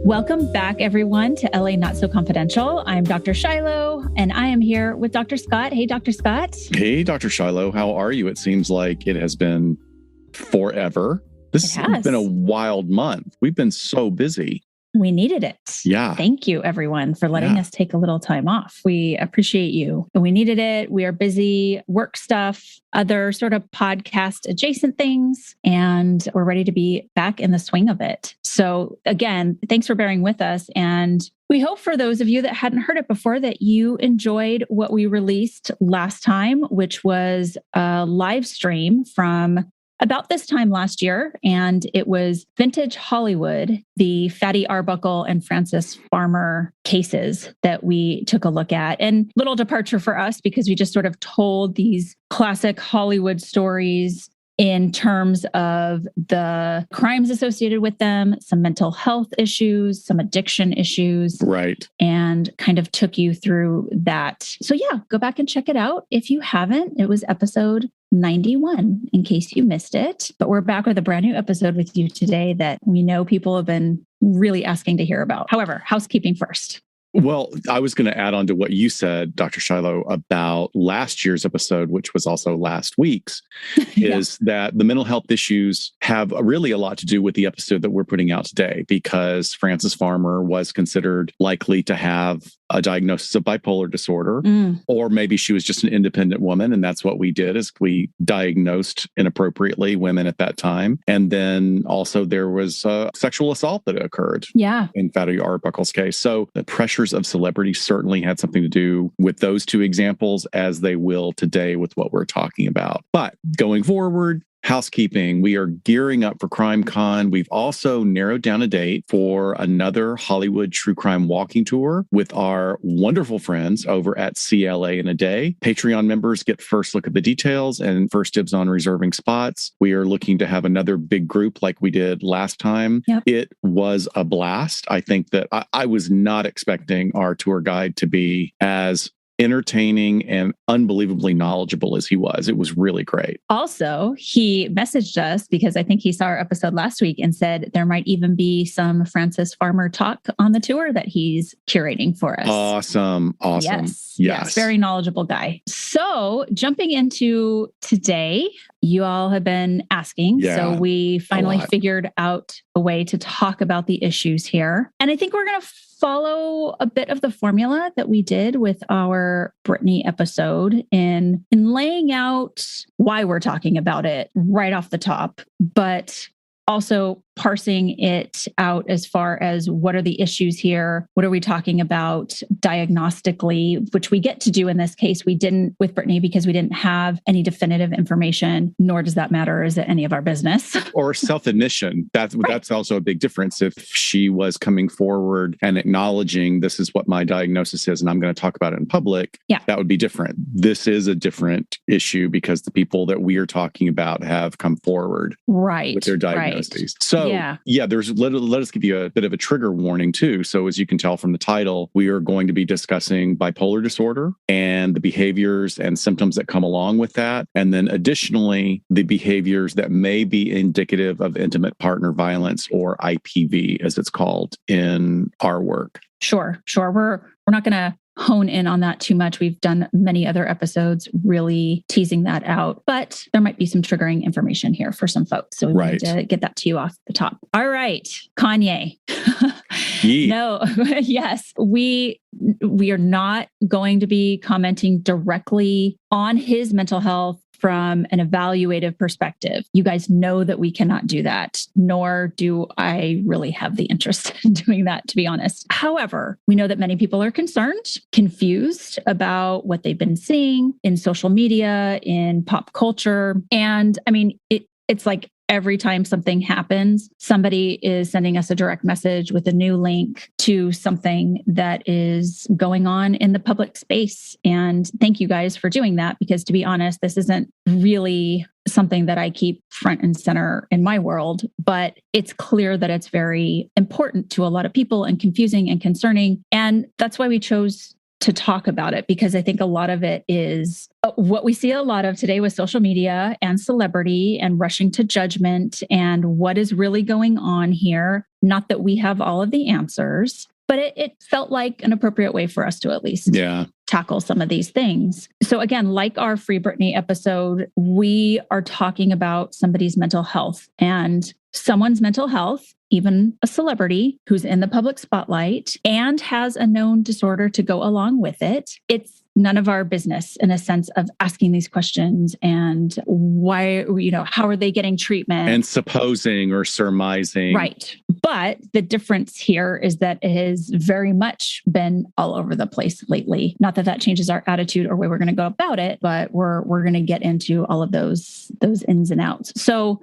Welcome back, everyone, to LA Not So Confidential. I'm Dr. Shiloh, and I am here with Dr. Scott. Hey, Dr. Scott. Hey, Dr. Shiloh. How are you? It seems like it has been forever. This has been a wild month. We've been so busy. We needed it. Yeah. Thank you, everyone, for letting us take a little time off. We appreciate you. We needed it. We are busy, work stuff, other sort of podcast adjacent things, and we're ready to be back in the swing of it. So again, thanks for bearing with us. And we hope for those of you that hadn't heard it before that you enjoyed what we released last time, which was a live stream from about this time last year, and it was Vintage Hollywood, the Fatty Arbuckle and Frances Farmer cases that we took a look at. And little departure for us because we just sort of told these classic Hollywood stories in terms of the crimes associated with them, some mental health issues, some addiction issues. Right. And kind of took you through that. So yeah, go back and check it out. If you haven't, it was episode 91 in case you missed it. But we're back with a brand new episode with you today that we know people have been really asking to hear about. However, housekeeping first. Well, I was going to add on to what you said, Dr. Shiloh, about last year's episode, which was also last week's, is that the mental health issues have really a lot to do with the episode that we're putting out today, because Frances Farmer was considered likely to have a diagnosis of bipolar disorder, or maybe she was just an independent woman. And that's what we did, is we diagnosed inappropriately women at that time. And then also there was sexual assault that occurred in Fatty Arbuckle's case. So the pressures of celebrity certainly had something to do with those two examples, as they will today with what we're talking about. But going forward, housekeeping, we are gearing up for Crime Con. We've also narrowed down a date for another Hollywood true crime walking tour with our wonderful friends over at CLA in a Day. Patreon members get first look at the details and first dibs on reserving spots. We are looking to have another big group like we did last time. It was a blast. I think that I was not expecting our tour guide to be as entertaining and unbelievably knowledgeable as he was. It was really great. Also, he messaged us because I think he saw our episode last week and said there might even be some Frances Farmer talk on the tour that he's curating for us. Awesome. Yes. Very knowledgeable guy. So jumping into today, you all have been asking. So we finally figured out a way to talk about the issues here. And I think we're going to follow a bit of the formula that we did with our Brittany episode in laying out why we're talking about it right off the top, but also parsing it out as far as what are the issues here? What are we talking about diagnostically, which we get to do in this case. We didn't with Brittany because we didn't have any definitive information, nor does that matter. Is it any of our business? Or self-admission. That's also a big difference. If she was coming forward and acknowledging this is what my diagnosis is and I'm going to talk about it in public, that would be different. This is a different issue because the people that we are talking about have come forward with their diagnoses. So let us give you a bit of a trigger warning too. So as you can tell from the title, we are going to be discussing bipolar disorder and the behaviors and symptoms that come along with that. And then additionally, the behaviors that may be indicative of intimate partner violence, or IPV as it's called in our work. Sure. We're not going to hone in on that too much. We've done many other episodes really teasing that out, but there might be some triggering information here for some folks. So we wanted to get that to you off the top. All right, Kanye. No, yes, we are not going to be commenting directly on his mental health from an evaluative perspective. You guys know that we cannot do that, nor do I really have the interest in doing that, to be honest. However, we know that many people are concerned, confused about what they've been seeing in social media, in pop culture. And I mean, it's like every time something happens, somebody is sending us a direct message with a new link to something that is going on in the public space. And thank you guys for doing that, because to be honest, this isn't really something that I keep front and center in my world, but it's clear that it's very important to a lot of people and confusing and concerning. And that's why we chose to talk about it, because I think a lot of it is what we see a lot of today with social media and celebrity and rushing to judgment and what is really going on here. Not that we have all of the answers, but it felt like an appropriate way for us to at least tackle some of these things. So again, like our Free Britney episode, we are talking about somebody's mental health, and someone's mental health, even a celebrity who's in the public spotlight and has a known disorder to go along with it. It's none of our business in a sense of asking these questions and why, how are they getting treatment? And supposing or surmising. Right. But the difference here is that it has very much been all over the place lately. Not that that changes our attitude or way we're going to go about it, but we're going to get into all of those ins and outs. So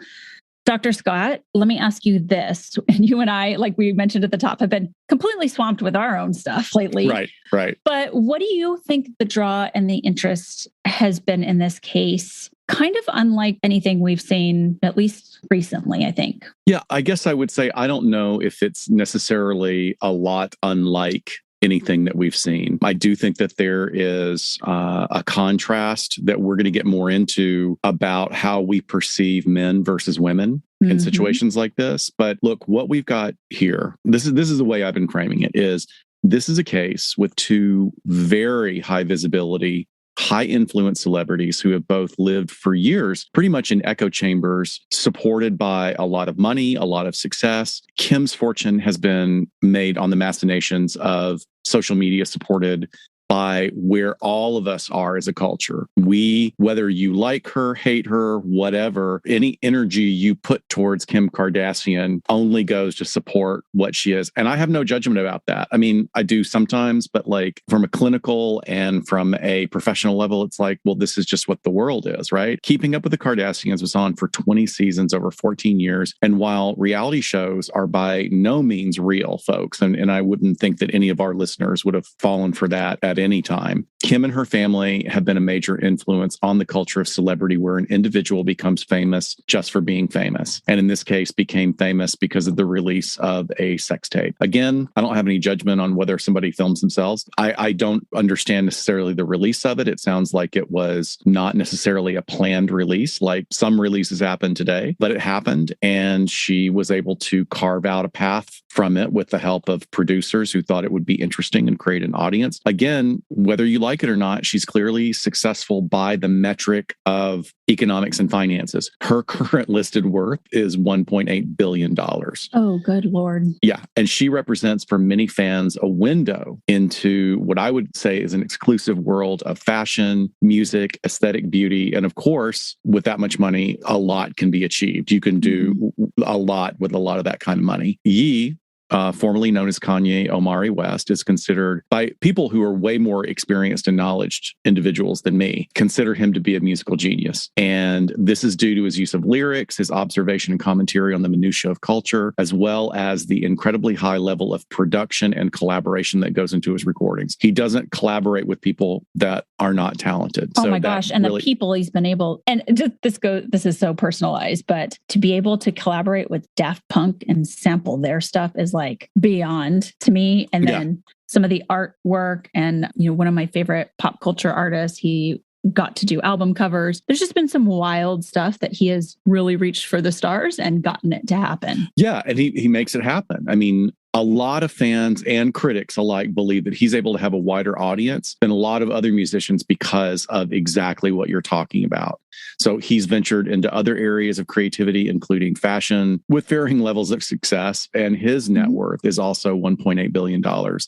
Dr. Scott, let me ask you this. And you and I, like we mentioned at the top, have been completely swamped with our own stuff lately. Right. But what do you think the draw and the interest has been in this case? Kind of unlike anything we've seen, at least recently, I think. Yeah, I guess I would say I don't know if it's necessarily a lot unlike anything that we've seen. I do think that there is a contrast that we're going to get more into about how we perceive men versus women in situations like this. But look, what we've got here, this is the way I've been framing it, is this is a case with two very high visibility, high influence celebrities who have both lived for years pretty much in echo chambers, supported by a lot of money, a lot of success. Kim's fortune has been made on the machinations of social media, supported by where all of us are as a culture. We, whether you like her, hate her, whatever, any energy you put towards Kim Kardashian only goes to support what she is. And I have no judgment about that. I mean, I do sometimes, but like from a clinical and from a professional level, it's like, well, this is just what the world is, right? Keeping Up with the Kardashians was on for 20 seasons over 14 years. And while reality shows are by no means real, folks, and I wouldn't think that any of our listeners would have fallen for that at any time, Kim and her family have been a major influence on the culture of celebrity, where an individual becomes famous just for being famous. And in this case, became famous because of the release of a sex tape. Again, I don't have any judgment on whether somebody films themselves. I don't understand necessarily the release of it. It sounds like it was not necessarily a planned release, like some releases happen today, but it happened. And she was able to carve out a path from it with the help of producers who thought it would be interesting and create an audience. Again, whether you like it or not, she's clearly successful by the metric of economics and finances. Her current listed worth is $1.8 billion. Oh, good Lord. Yeah. And she represents for many fans a window into what I would say is an exclusive world of fashion, music, aesthetic beauty. And of course, with that much money, a lot can be achieved. You can do a lot with a lot of that kind of money. Ye, formerly known as Kanye Omari West, is considered by people who are way more experienced and knowledgeable individuals than me, consider him to be a musical genius. And this is due to his use of lyrics, his observation and commentary on the minutiae of culture, as well as the incredibly high level of production and collaboration that goes into his recordings. He doesn't collaborate with people that are not talented. Oh my gosh. And really, the people he's been able, and just this is so personalized, but to be able to collaborate with Daft Punk and sample their stuff is like beyond to me. And then some of the artwork and, one of my favorite pop culture artists, he got to do album covers. There's just been some wild stuff that he has really reached for the stars and gotten it to happen. Yeah. And he makes it happen. I mean, a lot of fans and critics alike believe that he's able to have a wider audience than a lot of other musicians because of exactly what you're talking about. So he's ventured into other areas of creativity, including fashion, with varying levels of success. And his net worth is also $1.8 billion.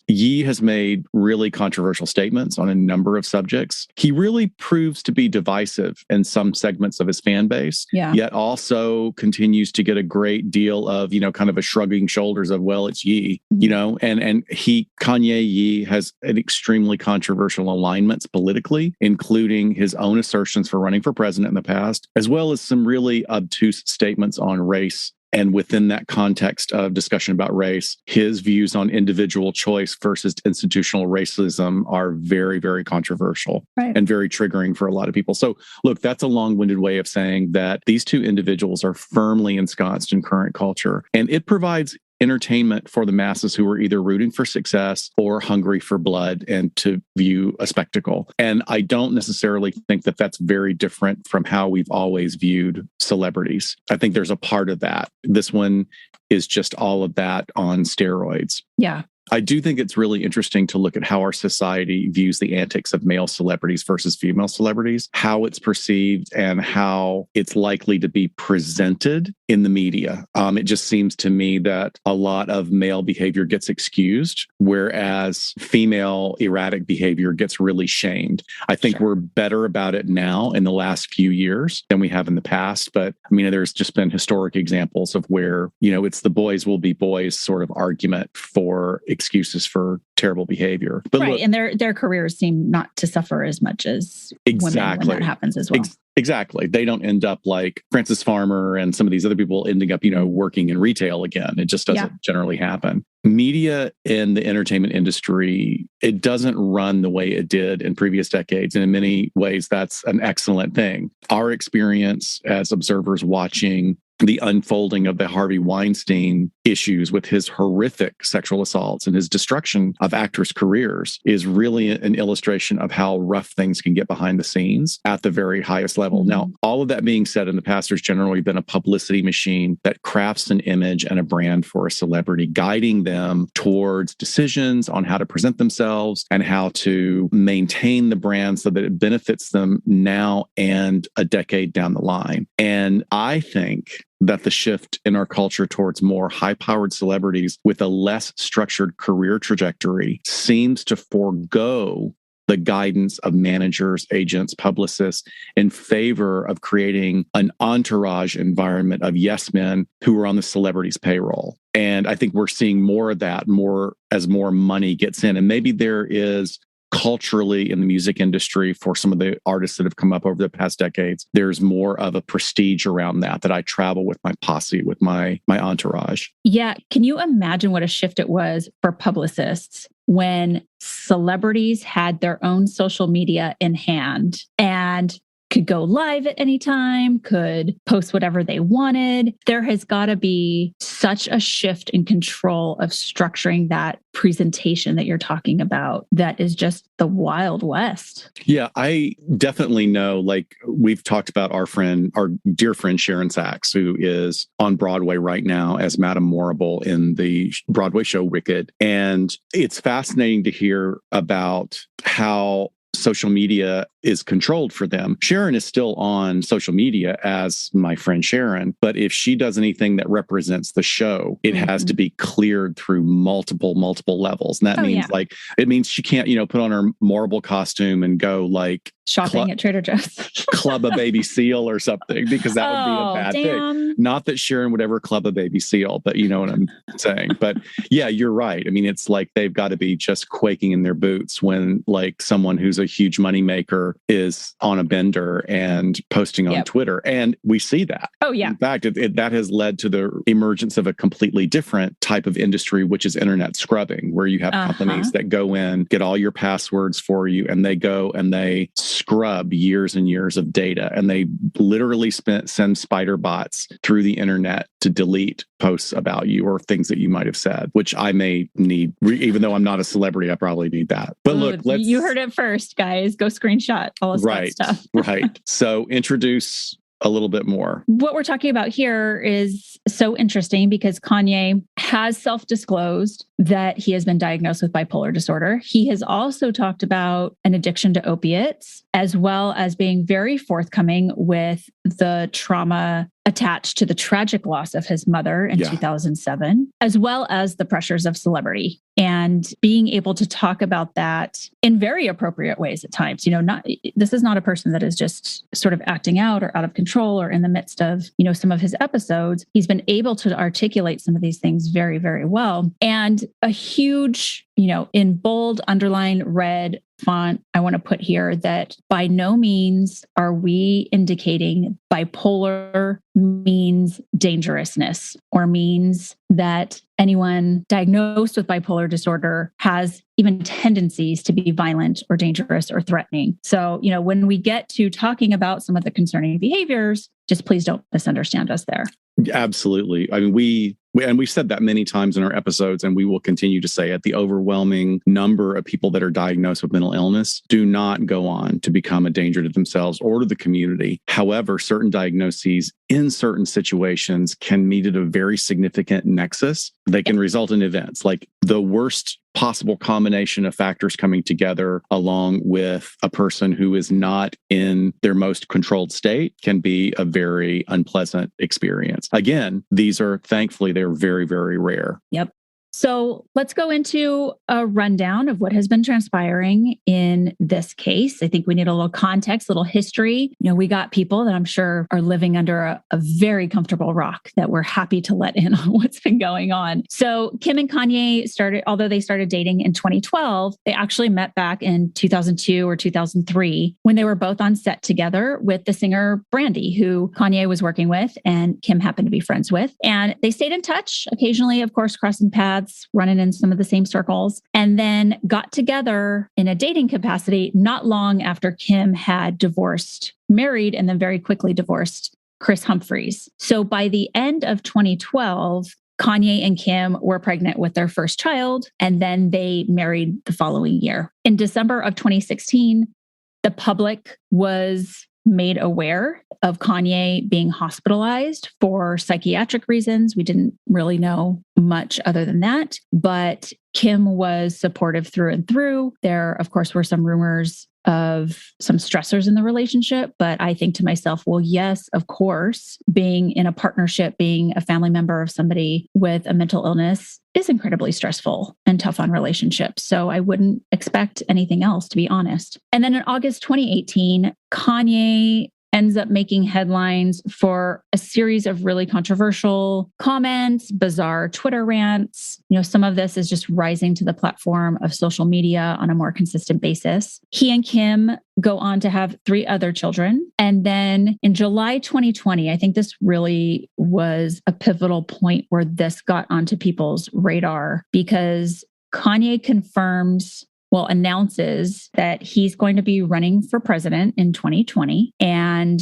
Ye has made really controversial statements on a number of subjects. He really proves to be divisive in some segments of his fan base, yet also continues to get a great deal of, kind of a shrugging shoulders of, well, it's Ye, and Kanye Ye has an extremely controversial alignments politically, including his own assertions for running for president in the past, as well as some really obtuse statements on race. And within that context of discussion about race, his views on individual choice versus institutional racism are very, very controversial and very triggering for a lot of people. So look, that's a long-winded way of saying that these two individuals are firmly ensconced in current culture, and it provides entertainment for the masses who are either rooting for success or hungry for blood and to view a spectacle. And I don't necessarily think that that's very different from how we've always viewed celebrities. I think there's a part of that. This one is just all of that on steroids. Yeah. I do think it's really interesting to look at how our society views the antics of male celebrities versus female celebrities, how it's perceived and how it's likely to be presented in the media. It just seems to me that a lot of male behavior gets excused, whereas female erratic behavior gets really shamed. I think we're better about it now in the last few years than we have in the past. But I mean, there's just been historic examples of where, it's the boys will be boys sort of argument for excuses for terrible behavior. But right. Look, and their careers seem not to suffer as much as women when that happens as well. Exactly. They don't end up like Francis Farmer and some of these other people ending up, working in retail again. It just doesn't generally happen. Media in the entertainment industry, it doesn't run the way it did in previous decades. And in many ways, that's an excellent thing. Our experience as observers watching the unfolding of the Harvey Weinstein issues with his horrific sexual assaults and his destruction of actors' careers is really an illustration of how rough things can get behind the scenes at the very highest level. Now, all of that being said, in the past, there's generally been a publicity machine that crafts an image and a brand for a celebrity, guiding them towards decisions on how to present themselves and how to maintain the brand so that it benefits them now and a decade down the line. And I think that the shift in our culture towards more high-powered celebrities with a less structured career trajectory seems to forego the guidance of managers, agents, publicists in favor of creating an entourage environment of yes men who are on the celebrity's payroll. And I think we're seeing more of that as more money gets in. And maybe there is culturally in the music industry for some of the artists that have come up over the past decades, there's more of a prestige around that I travel with my posse, with my entourage. Yeah. Can you imagine what a shift it was for publicists when celebrities had their own social media in hand and could go live at any time, could post whatever they wanted? There has got to be such a shift in control of structuring that presentation that you're talking about that is just the Wild West. Yeah, I definitely know, like we've talked about our dear friend Sharon Sachs, who is on Broadway right now as Madame Morrible in the Broadway show Wicked. And it's fascinating to hear about how social media is controlled for them. Sharon is still on social media as my friend Sharon, but if she does anything that represents the show, it has to be cleared through multiple levels. And that means it means she can't, put on her marble costume and go like shopping at Trader Joe's, club a baby seal or something, because that would be a bad thing. Not that Sharon would ever club a baby seal, but you know what I'm saying. But yeah, you're right. I mean, it's like they've got to be just quaking in their boots when like someone who's a huge moneymaker is on a bender and posting on Twitter. And we see that. Oh, yeah. In fact, that has led to the emergence of a completely different type of industry, which is internet scrubbing, where you have companies that go in, get all your passwords for you, and they go and they scrub years and years of data. And they literally send spider bots through the internet to delete posts about you or things that you might have said, which I may need, even though I'm not a celebrity, I probably need that. But look, you heard it first, guys. Go screenshot all this stuff. Right. So introduce a little bit more. What we're talking about here is so interesting because Kanye has self-disclosed that he has been diagnosed with bipolar disorder. He has also talked about an addiction to opiates, as well as being very forthcoming with the trauma attached to the tragic loss of his mother in 2007, as well as the pressures of celebrity, and being able to talk about that in very appropriate ways at times. This is not a person that is just sort of acting out or out of control or in the midst of, some of his episodes. He's been able to articulate some of these things very, very well. And a huge, in bold, underlined red font, I want to put here that by no means are we indicating bipolar means dangerousness or means that anyone diagnosed with bipolar disorder has even tendencies to be violent or dangerous or threatening. So, when we get to talking about some of the concerning behaviors, just please don't misunderstand us there. Absolutely. I mean, we've said that many times in our episodes, and we will continue to say it. The overwhelming number of people that are diagnosed with mental illness do not go on to become a danger to themselves or to the community. However, certain diagnoses in certain situations can meet at a very significant nexus. They can result in events like the worst possible combination of factors coming together along with a person who is not in their most controlled state can be a very unpleasant experience. Again, these are thankfully, they're very, very rare. Yep. So let's go into a rundown of what has been transpiring in this case. I think we need a little context, a little history. We got people that I'm sure are living under a very comfortable rock that we're happy to let in on what's been going on. So Kim and Kanye although they started dating in 2012, they actually met back in 2002 or 2003 when they were both on set together with the singer Brandy, who Kanye was working with and Kim happened to be friends with. And they stayed in touch, occasionally, of course, crossing paths, running in some of the same circles, and then got together in a dating capacity not long after Kim had married, and then very quickly divorced Chris Humphries. So by the end of 2012, Kanye and Kim were pregnant with their first child, and then they married the following year. In December of 2016, the public was made aware of Kanye being hospitalized for psychiatric reasons. We didn't really know much other than that, but Kim was supportive through and through. There, of course, were some rumors of some stressors in the relationship, but I think to myself, well, yes, of course, being in a partnership, being a family member of somebody with a mental illness is incredibly stressful and tough on relationships. So I wouldn't expect anything else, to be honest. And then in August 2018, Kanye ends up making headlines for a series of really controversial comments, bizarre Twitter rants. Some of this is just rising to the platform of social media on a more consistent basis. He and Kim go on to have 3 other children. And then in July 2020, I think this really was a pivotal point where this got onto people's radar because Kanye announces that he's going to be running for president in 2020. And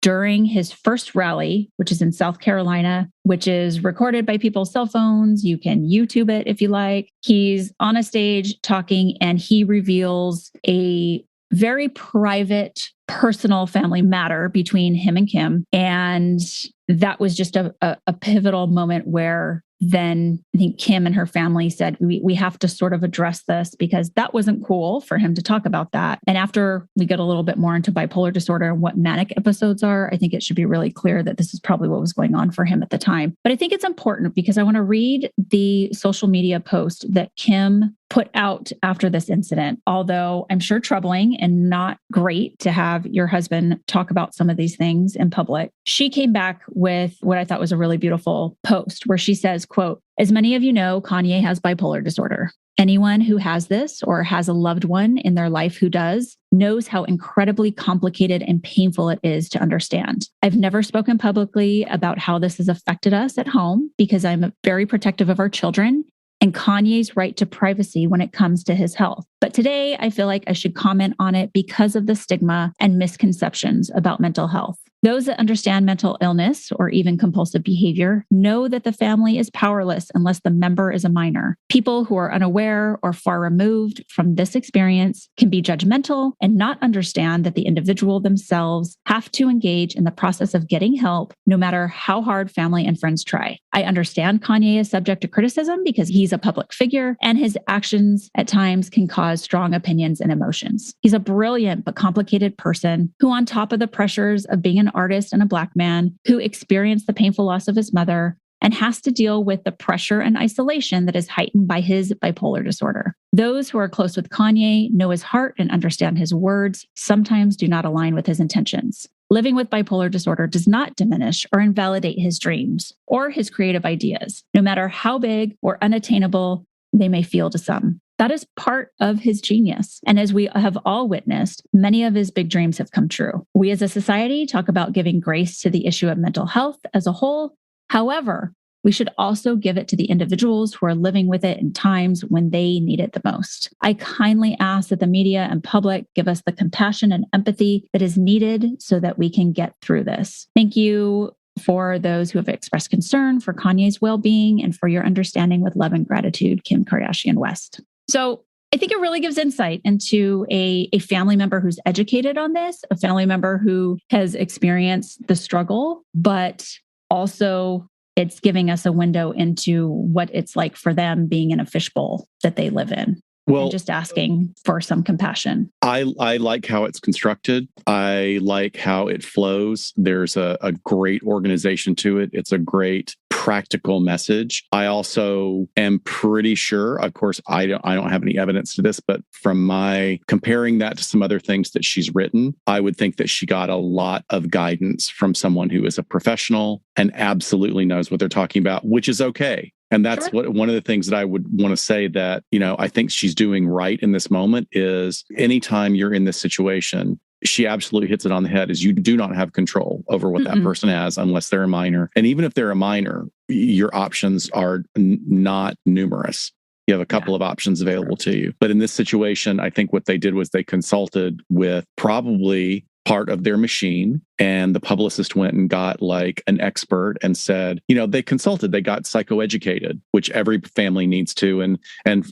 during his first rally, which is in South Carolina, which is recorded by people's cell phones, you can YouTube it if you like, he's on a stage talking and he reveals a very private, personal family matter between him and Kim. And that was just a pivotal moment where then I think Kim and her family said, we have to sort of address this because that wasn't cool for him to talk about that. And after we get a little bit more into bipolar disorder and what manic episodes are, I think it should be really clear that this is probably what was going on for him at the time. But I think it's important because I want to read the social media post that Kim put out after this incident, although I'm sure troubling and not great to have your husband talk about some of these things in public. She came back with what I thought was a really beautiful post where she says, quote, "As many of you know, Kanye has bipolar disorder. Anyone who has this or has a loved one in their life who does knows how incredibly complicated and painful it is to understand. I've never spoken publicly about how this has affected us at home because I'm very protective of our children and Kanye's right to privacy when it comes to his health. But today, I feel like I should comment on it because of the stigma and misconceptions about mental health. Those that understand mental illness or even compulsive behavior know that the family is powerless unless the member is a minor. People who are unaware or far removed from this experience can be judgmental and not understand that the individual themselves have to engage in the process of getting help, no matter how hard family and friends try. I understand Kanye is subject to criticism because he's a public figure and his actions at times can cause strong opinions and emotions. He's a brilliant but complicated person who, on top of the pressures of being an artist and a Black man who experienced the painful loss of his mother and has to deal with the pressure and isolation that is heightened by his bipolar disorder. Those who are close with Kanye know his heart and understand his words sometimes do not align with his intentions. Living with bipolar disorder does not diminish or invalidate his dreams or his creative ideas, no matter how big or unattainable they may feel to some. That is part of his genius. And as we have all witnessed, many of his big dreams have come true. We as a society talk about giving grace to the issue of mental health as a whole. However, we should also give it to the individuals who are living with it in times when they need it the most. I kindly ask that the media and public give us the compassion and empathy that is needed so that we can get through this. Thank you for those who have expressed concern for Kanye's well-being and for your understanding with love and gratitude, Kim Kardashian West. So I think it really gives insight into a family member who's educated on this, a family member who has experienced the struggle, but also it's giving us a window into what it's like for them being in a fishbowl that they live in. Well, and just asking for some compassion. I like how it's constructed. I like how it flows. There's a great organization to it. It's a great practical message. I also am pretty sure, of course, I don't have any evidence to this, but from my comparing that to some other things that she's written, I would think that she got a lot of guidance from someone who is a professional and absolutely knows what they're talking about, which is okay. And that's one of the things that I would want to say that, I think she's doing right in this moment is anytime you're in this situation, she absolutely hits it on the head is you do not have control over what that person has unless they're a minor. And even if they're a minor, your options are not numerous. You have a couple of options available to you. But in this situation, I think what they did was they consulted with probably part of their machine, and the publicist went and got like an expert and said, they consulted, they got psychoeducated, which every family needs to. And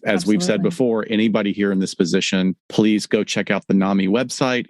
as we've said before, anybody here in this position, please go check out the NAMI website,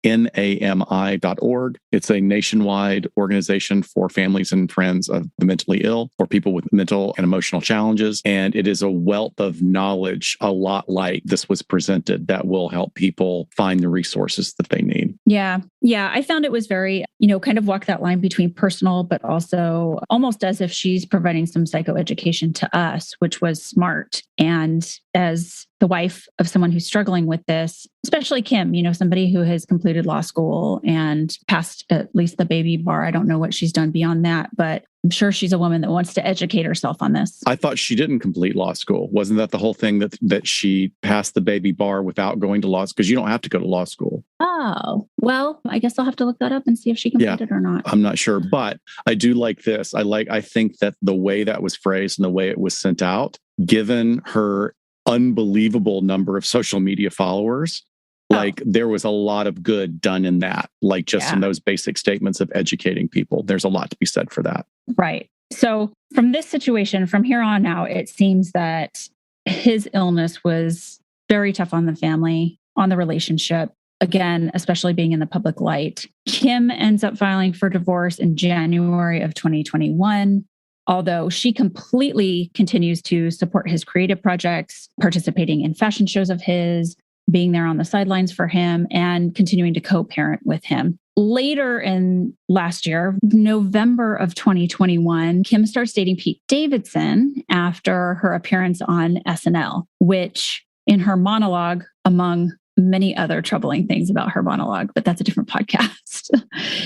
NAMI.org. It's a nationwide organization for families and friends of the mentally ill or people with mental and emotional challenges. And it is a wealth of knowledge, a lot like this was presented, that will help people find the resources that they need. Yeah. I found it was very, kind of walk that line between personal, but also almost as if she's providing some psychoeducation to us, which was smart. And as the wife of someone who's struggling with this, especially Kim, somebody who has completed law school and passed at least the baby bar. I don't know what she's done beyond that, but I'm sure she's a woman that wants to educate herself on this. I thought she didn't complete law school. Wasn't that the whole thing that she passed the baby bar without going to law school? Because you don't have to go to law school. Oh, well, I guess I'll have to look that up and see if she completed or not. I'm not sure, but I do like this. I think that the way that was phrased and the way it was sent out, given her unbelievable number of social media followers, like there was a lot of good done in that, like just in those basic statements of educating people. There's a lot to be said for that. Right. So from this situation, from here on out, it seems that his illness was very tough on the family, on the relationship. Again, especially being in the public light. Kim ends up filing for divorce in January of 2021. Although she completely continues to support his creative projects, participating in fashion shows of his, being there on the sidelines for him, and continuing to co-parent with him. Later in last year, November of 2021, Kim starts dating Pete Davidson after her appearance on SNL, which in her monologue, among many other troubling things about her monologue, but that's a different podcast.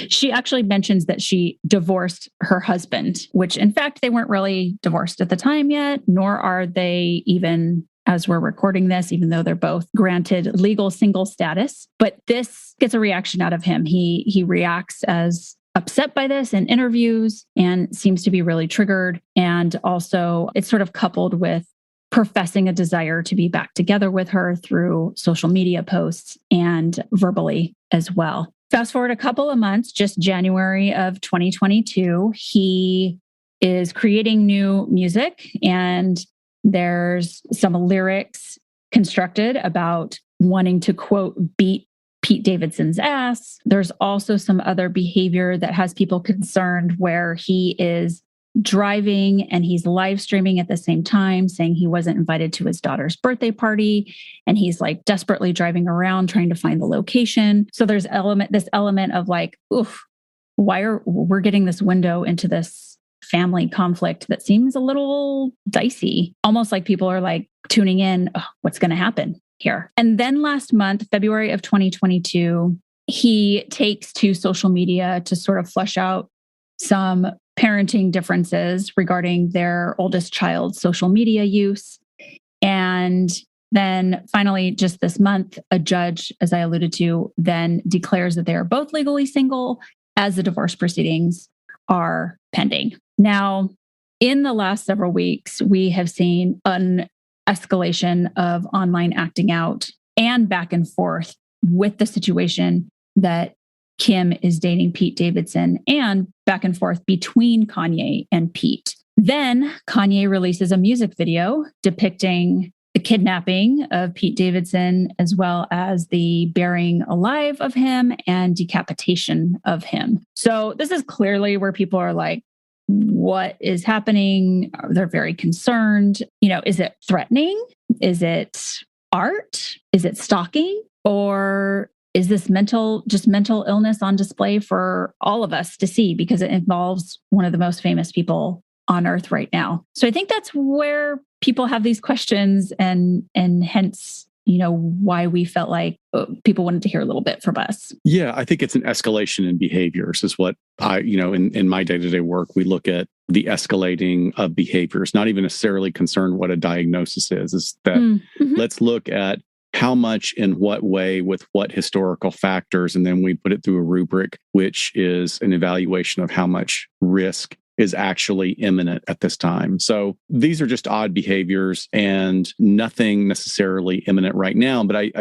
She actually mentions that she divorced her husband, which in fact, they weren't really divorced at the time yet, nor are they even as we're recording this, even though they're both granted legal single status. But this gets a reaction out of him. He reacts as upset by this in interviews and seems to be really triggered. And also it's sort of coupled with professing a desire to be back together with her through social media posts and verbally as well. Fast forward a couple of months, just January of 2022, he is creating new music, and there's some lyrics constructed about wanting to, quote, beat Pete Davidson's ass. There's also some other behavior that has people concerned where he is driving and he's live streaming at the same time, saying he wasn't invited to his daughter's birthday party. And he's like desperately driving around trying to find the location. So there's this element of like, oof, we're getting this window into this family conflict that seems a little dicey, almost like people are like tuning in, what's going to happen here? And then last month, February of 2022, he takes to social media to sort of flesh out some parenting differences regarding their oldest child's social media use. And then finally, just this month, a judge, as I alluded to, then declares that they are both legally single as the divorce proceedings are pending. Now, in the last several weeks, we have seen an escalation of online acting out and back and forth with the situation that Kim is dating Pete Davidson and back and forth between Kanye and Pete. Then Kanye releases a music video depicting the kidnapping of Pete Davidson, as well as the burying alive of him and decapitation of him. So this is clearly where people are like, what is happening? They're very concerned. Is it threatening? Is it art? Is it stalking? Or is this mental illness on display for all of us to see because it involves one of the most famous people on earth right now? So I think that's where people have these questions and hence, why we felt like people wanted to hear a little bit from us. Yeah, I think it's an escalation in behaviors is what in my day-to-day work, we look at the escalating of behaviors, not even necessarily concerned what a diagnosis is that let's look at how much, in what way, with what historical factors, and then we put it through a rubric, which is an evaluation of how much risk is actually imminent at this time. So these are just odd behaviors and nothing necessarily imminent right now, but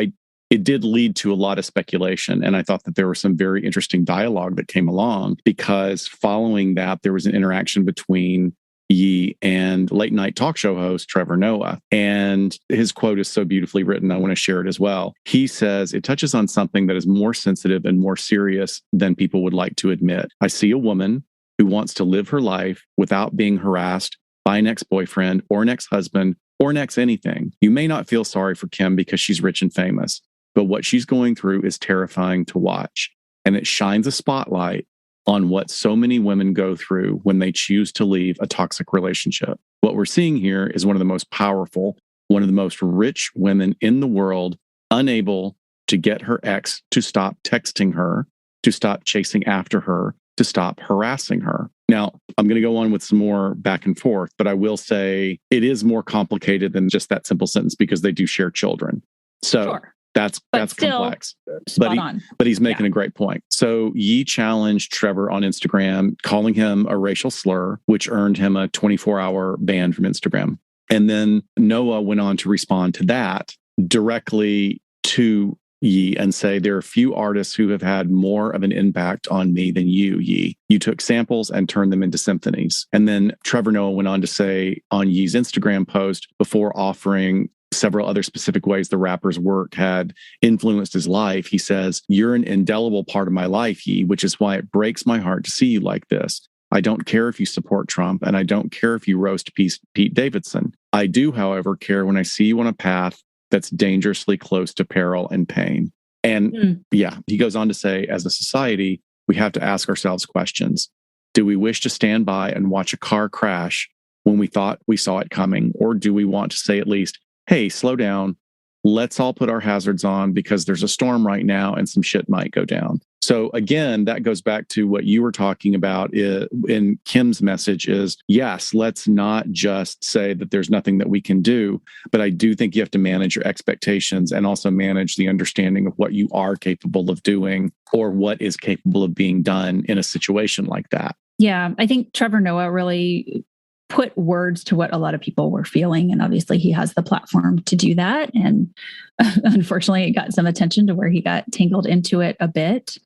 it did lead to a lot of speculation. And I thought that there was some very interesting dialogue that came along because following that, there was an interaction between Yi and late night talk show host Trevor Noah. And his quote is so beautifully written. I want to share it as well. He says, "It touches on something that is more sensitive and more serious than people would like to admit. I see a woman who wants to live her life without being harassed by an ex-boyfriend or an ex-husband or an ex-anything. You may not feel sorry for Kim because she's rich and famous, but what she's going through is terrifying to watch. And it shines a spotlight on what so many women go through when they choose to leave a toxic relationship. What we're seeing here is one of the most powerful, one of the most rich women in the world, unable to get her ex to stop texting her, to stop chasing after her, to stop harassing her." Now, I'm going to go on with some more back and forth, but I will say it is more complicated than just that simple sentence because they do share children. So sure. That's complex. But he's making a great point. So Yi challenged Trevor on Instagram, calling him a racial slur, which earned him a 24-hour ban from Instagram. And then Noah went on to respond to that directly to Yi and say, "There are few artists who have had more of an impact on me than you, Yi. You took samples and turned them into symphonies." And then Trevor Noah went on to say on Yi's Instagram post, before offering several other specific ways the rapper's work had influenced his life, he says, "You're an indelible part of my life, Yi, which is why it breaks my heart to see you like this. I don't care if you support Trump, and I don't care if you roast Pete Davidson. I do, however, care when I see you on a path that's dangerously close to peril and pain." And he goes on to say, as a society, we have to ask ourselves questions. Do we wish to stand by and watch a car crash when we thought we saw it coming? Or do we want to say at least, hey, slow down, let's all put our hazards on because there's a storm right now and some shit might go down? So again, that goes back to what you were talking about in Kim's message is, yes, let's not just say that there's nothing that we can do, but I do think you have to manage your expectations and also manage the understanding of what you are capable of doing or what is capable of being done in a situation like that. Yeah, I think Trevor Noah really put words to what a lot of people were feeling. And obviously he has the platform to do that. And unfortunately, it got some attention to where he got tangled into it a bit.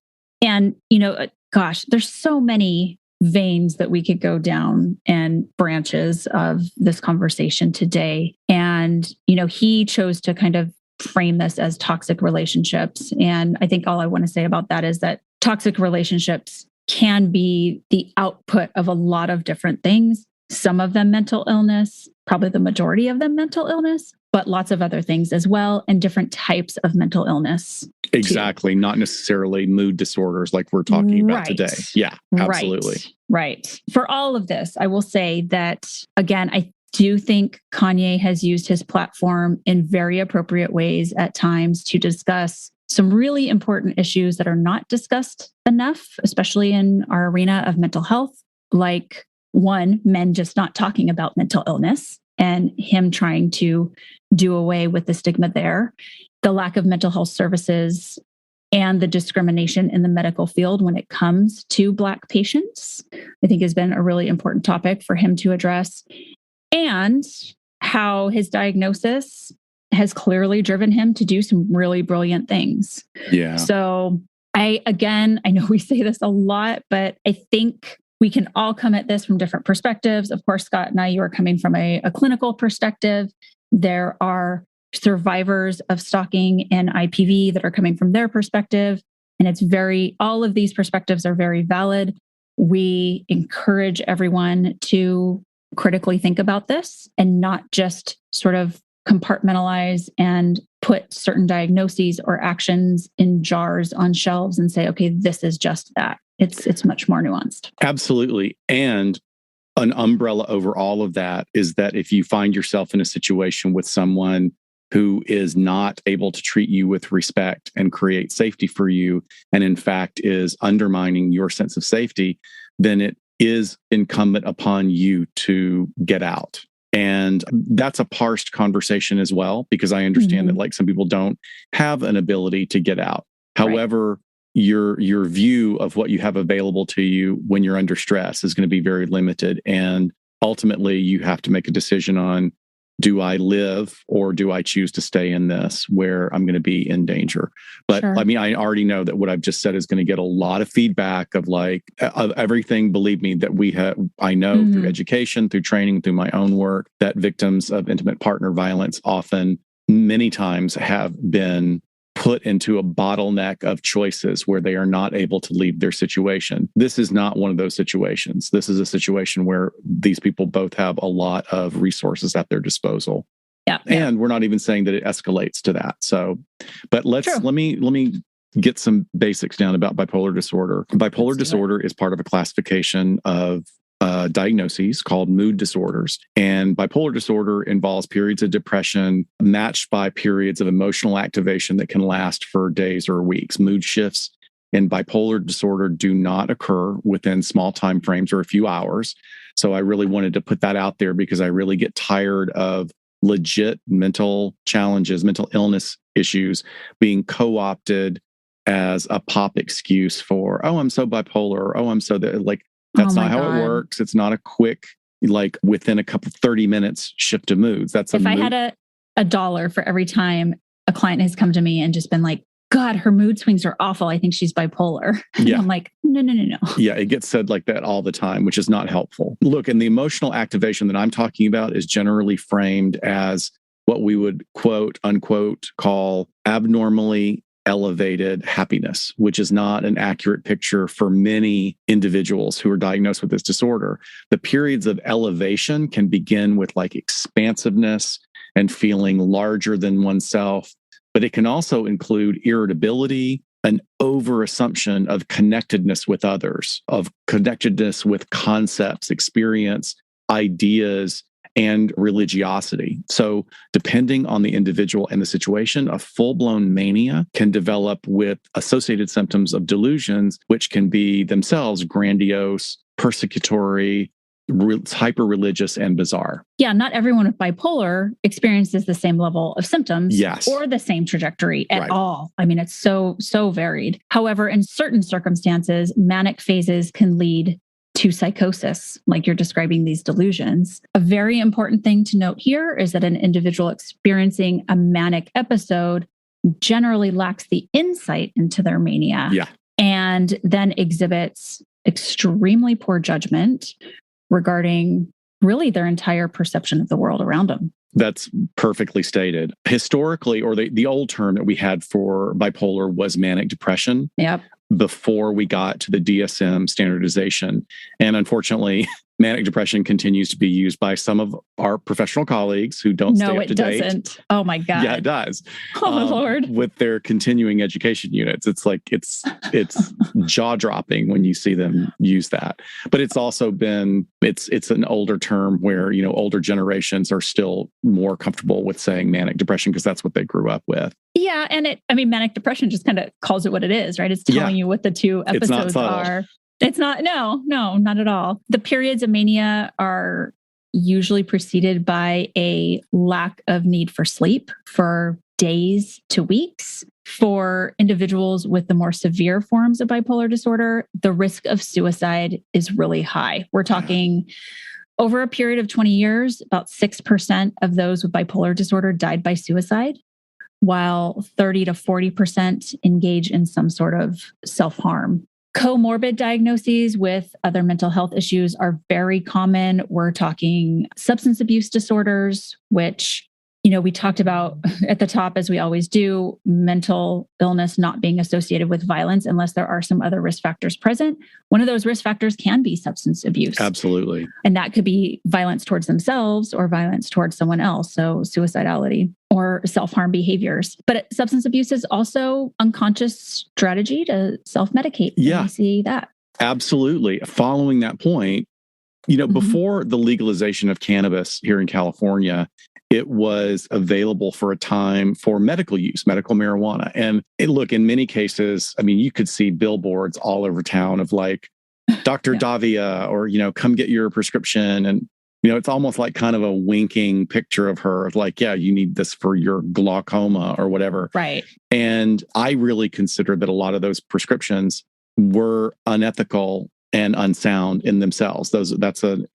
And, there's so many veins that we could go down and branches of this conversation today. And, he chose to kind of frame this as toxic relationships. And I think all I want to say about that is that toxic relationships can be the output of a lot of different things. Some of them mental illness, probably the majority of them mental illness, but lots of other things as well, and different types of mental illness. Exactly. Not necessarily mood disorders like we're talking about today. Yeah, absolutely. Right. For all of this, I will say that, again, I do think Kanye has used his platform in very appropriate ways at times to discuss some really important issues that are not discussed enough, especially in our arena of mental health, like one, men just not talking about mental illness and him trying to do away with the stigma there, the lack of mental health services, and the discrimination in the medical field when it comes to Black patients, I think has been a really important topic for him to address. And how his diagnosis has clearly driven him to do some really brilliant things. Yeah. So I know we say this a lot, but I think we can all come at this from different perspectives. Of course, Scott and I, you are coming from a clinical perspective. There are survivors of stalking and IPV that are coming from their perspective. And all of these perspectives are very valid. We encourage everyone to critically think about this and not just sort of compartmentalize and put certain diagnoses or actions in jars on shelves and say, okay, this is just that. It's much more nuanced. Absolutely. And an umbrella over all of that is that if you find yourself in a situation with someone who is not able to treat you with respect and create safety for you, and in fact is undermining your sense of safety, then it is incumbent upon you to get out. And that's a parsed conversation as well, because I understand that like some people don't have an ability to get out. However, your view of what you have available to you when you're under stress is going to be very limited. And ultimately, you have to make a decision on, do I live or do I choose to stay in this where I'm going to be in danger? But I mean, I already know that what I've just said is going to get a lot of feedback of everything, believe me, that I know through education, through training, through my own work, that victims of intimate partner violence often, many times have been put into a bottleneck of choices where they are not able to leave their situation. This is not one of those situations. This is a situation where these people both have a lot of resources at their disposal. And we're not even saying that it escalates to that. So, but let me get some basics down about bipolar disorder. Bipolar disorder is part of a classification of diagnoses called mood disorders. And bipolar disorder involves periods of depression matched by periods of emotional activation that can last for days or weeks. Mood shifts in bipolar disorder do not occur within small time frames or a few hours. So I really wanted to put that out there because I really get tired of legit mental challenges, mental illness issues being co-opted as a pop excuse for, oh, I'm so bipolar, or, oh, I'm so that's not how it works. It's not a quick, within a couple 30 minutes shift of moods. If I had a dollar for every time a client has come to me and just been like, God, her mood swings are awful. I think she's bipolar. Yeah. I'm like, no. Yeah, it gets said like that all the time, which is not helpful. Look, and the emotional activation that I'm talking about is generally framed as what we would quote unquote call abnormally elevated happiness, which is not an accurate picture for many individuals who are diagnosed with this disorder. The periods of elevation can begin with expansiveness and feeling larger than oneself, but it can also include irritability, an overassumption of connectedness with others, of connectedness with concepts, experience, ideas, and religiosity. So depending on the individual and the situation, a full-blown mania can develop with associated symptoms of delusions, which can be themselves grandiose, persecutory, hyper-religious, and bizarre. Yeah, not everyone with bipolar experiences the same level of symptoms or the same trajectory at all. I mean, it's so varied. However, in certain circumstances, manic phases can lead to psychosis, like you're describing these delusions. A very important thing to note here is that an individual experiencing a manic episode generally lacks the insight into their mania and then exhibits extremely poor judgment regarding really their entire perception of the world around them. That's perfectly stated. Historically, or the old term that we had for bipolar was manic depression. Before we got to the DSM standardization. And unfortunately, manic depression continues to be used by some of our professional colleagues who don't stay up to date. No, it doesn't. Oh my God. Yeah, it does. Oh my Lord. With their continuing education units. It's jaw-dropping when you see them use that. But it's also been, it's an older term where, older generations are still more comfortable with saying manic depression because that's what they grew up with. Yeah. And manic depression just kind of calls it what it is, right? It's telling you what the two episodes are. It's not, no, not at all. The periods of mania are usually preceded by a lack of need for sleep for days to weeks. For individuals with the more severe forms of bipolar disorder, the risk of suicide is really high. We're talking over a period of 20 years, about 6% of those with bipolar disorder died by suicide. while 30 to 40% engage in some sort of self-harm. Comorbid diagnoses with other mental health issues are very common. We're talking substance abuse disorders, which, we talked about at the top, as we always do, mental illness not being associated with violence unless there are some other risk factors present. One of those risk factors can be substance abuse. Absolutely. And that could be violence towards themselves or violence towards someone else. So suicidality or self-harm behaviors. But substance abuse is also unconscious strategy to self-medicate. Yeah. We see that. Absolutely. Following that point, before the legalization of cannabis here in California, it was available for a time for medical use, medical marijuana. And look, in many cases, you could see billboards all over town of like Dr. Davia or, come get your prescription. And, it's almost like kind of a winking picture of her of like, yeah, you need this for your glaucoma or whatever. Right. And I really consider that a lot of those prescriptions were unethical and unsound in themselves. That's an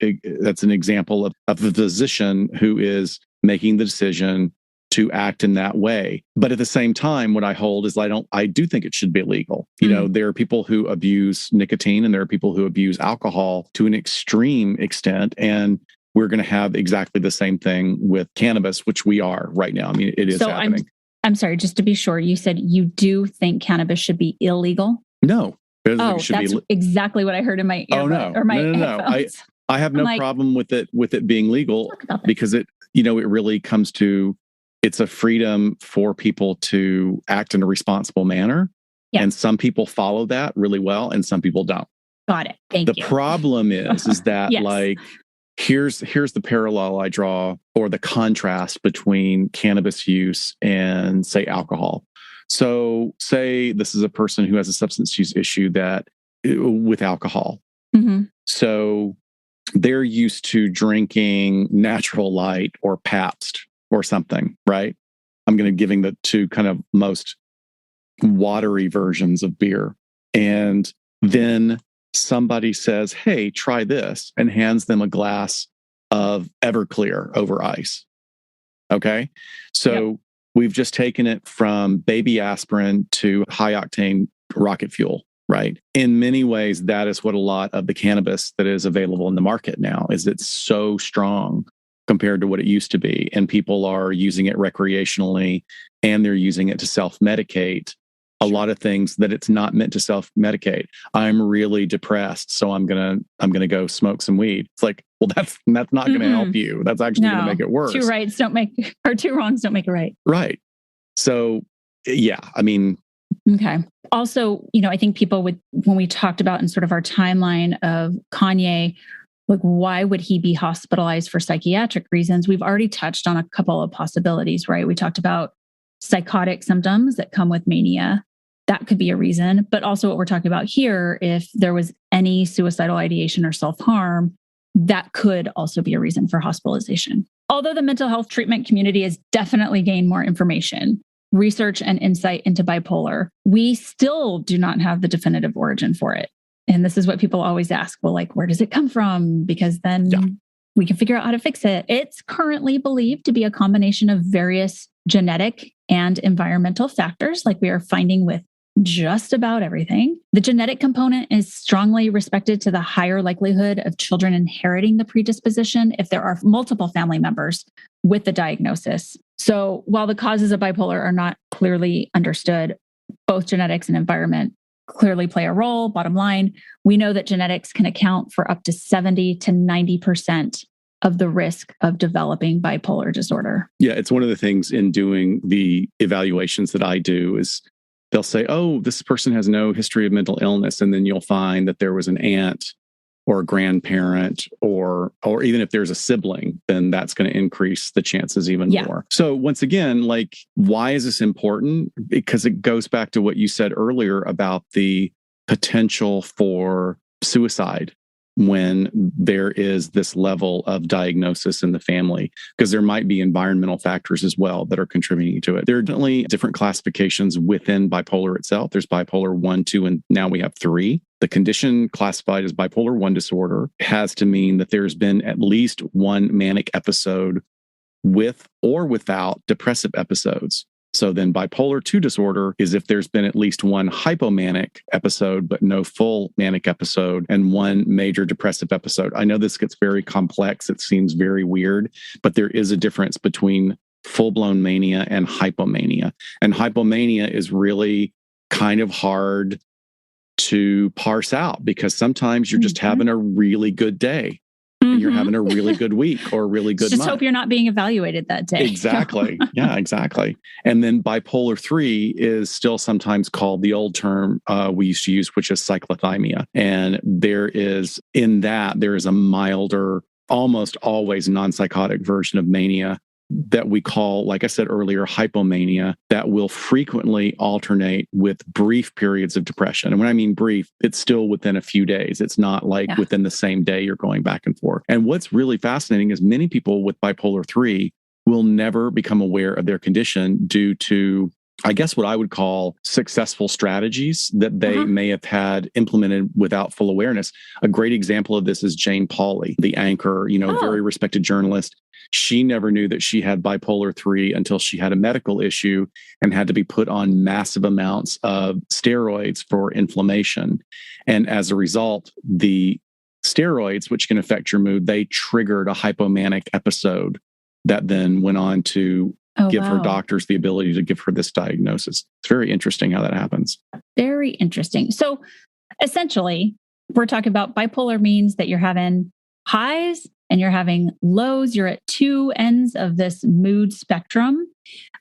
example of a physician who is making the decision to act in that way. But at the same time, what I hold is I do think it should be illegal. There are people who abuse nicotine and there are people who abuse alcohol to an extreme extent. And we're going to have exactly the same thing with cannabis, which we are right now. It is happening. I'm sorry, just to be sure, you said you do think cannabis should be illegal? No. That's exactly what I heard in my ear. Oh, no. Or my headphones. I have no problem with it being legal because it really comes to, it's a freedom for people to act in a responsible manner. Yeah. And some people follow that really well and some people don't. Got it. Thank you. The problem is that yes. Here's the parallel I draw or the contrast between cannabis use and say alcohol. So say this is a person who has a substance use issue with alcohol. Mm-hmm. So they're used to drinking Natural Light or Pabst or something, right? I'm going to giving the two kind of most watery versions of beer. And then somebody says, hey, try this, and hands them a glass of Everclear over ice. Okay. So we've just taken it from baby aspirin to high octane rocket fuel, right? In many ways, that is what a lot of the cannabis that is available in the market now is. It's so strong compared to what it used to be. And people are using it recreationally and they're using it to self-medicate a lot of things that it's not meant to self-medicate. I'm really depressed, so I'm gonna go smoke some weed. It's like, well, that's not going to help you. That's actually going to make it worse. Two wrongs don't make it right. Right. So, yeah, Okay. Also, I think people when we talked about in sort of our timeline of Kanye, like, why would he be hospitalized for psychiatric reasons? We've already touched on a couple of possibilities, right? We talked about psychotic symptoms that come with mania. That could be a reason. But also what we're talking about here, if there was any suicidal ideation or self-harm, that could also be a reason for hospitalization. Although the mental health treatment community has definitely gained more information, research and insight into bipolar, we still do not have the definitive origin for it. And this is what people always ask. Well, like, where does it come from? Because then we can figure out how to fix it. It's currently believed to be a combination of various genetic and environmental factors, like we are finding with just about everything. The genetic component is strongly respected to the higher likelihood of children inheriting the predisposition if there are multiple family members with the diagnosis. So while the causes of bipolar are not clearly understood, both genetics and environment clearly play a role. Bottom line, we know that genetics can account for up to 70 to 90% of the risk of developing bipolar disorder. Yeah, it's one of the things in doing the evaluations that I do is they'll say, oh, this person has no history of mental illness. And then you'll find that there was an aunt or a grandparent or even if there's a sibling, then that's going to increase the chances even more. So once again, like, why is this important? Because it goes back to what you said earlier about the potential for suicide when there is this level of diagnosis in the family, because there might be environmental factors as well that are contributing to it. There are definitely different classifications within bipolar itself. There's bipolar 1, 2, and now we have 3. The condition classified as bipolar 1 disorder has to mean that there's been at least one manic episode with or without depressive episodes. So then bipolar 2 disorder is if there's been at least one hypomanic episode, but no full manic episode, and one major depressive episode. I know this gets very complex. It seems very weird, but there is a difference between full-blown mania and hypomania. And hypomania is really kind of hard to parse out because sometimes you're just having a really good day. And you're having a really good week or a really good just month. Hope you're not being evaluated that day. Exactly. Yeah, exactly. And then bipolar 3 is still sometimes called the old term we used to use, which is cyclothymia. And there is a milder, almost always non-psychotic version of mania that we call, like I said earlier, hypomania, that will frequently alternate with brief periods of depression. And when I mean brief, it's still within a few days. It's not like within the same day you're going back and forth. And what's really fascinating is many people with bipolar 3 will never become aware of their condition due to, I guess, what I would call successful strategies that they may have had implemented without full awareness. A great example of this is Jane Pauley, the anchor, very respected journalist. She never knew that she had bipolar 3 until she had a medical issue and had to be put on massive amounts of steroids for inflammation. And as a result, the steroids, which can affect your mood, they triggered a hypomanic episode that then went on to give her doctors the ability to give her this diagnosis. It's very interesting how that happens. Very interesting. So essentially, we're talking about bipolar means that you're having highs and you're having lows. You're at two ends of this mood spectrum.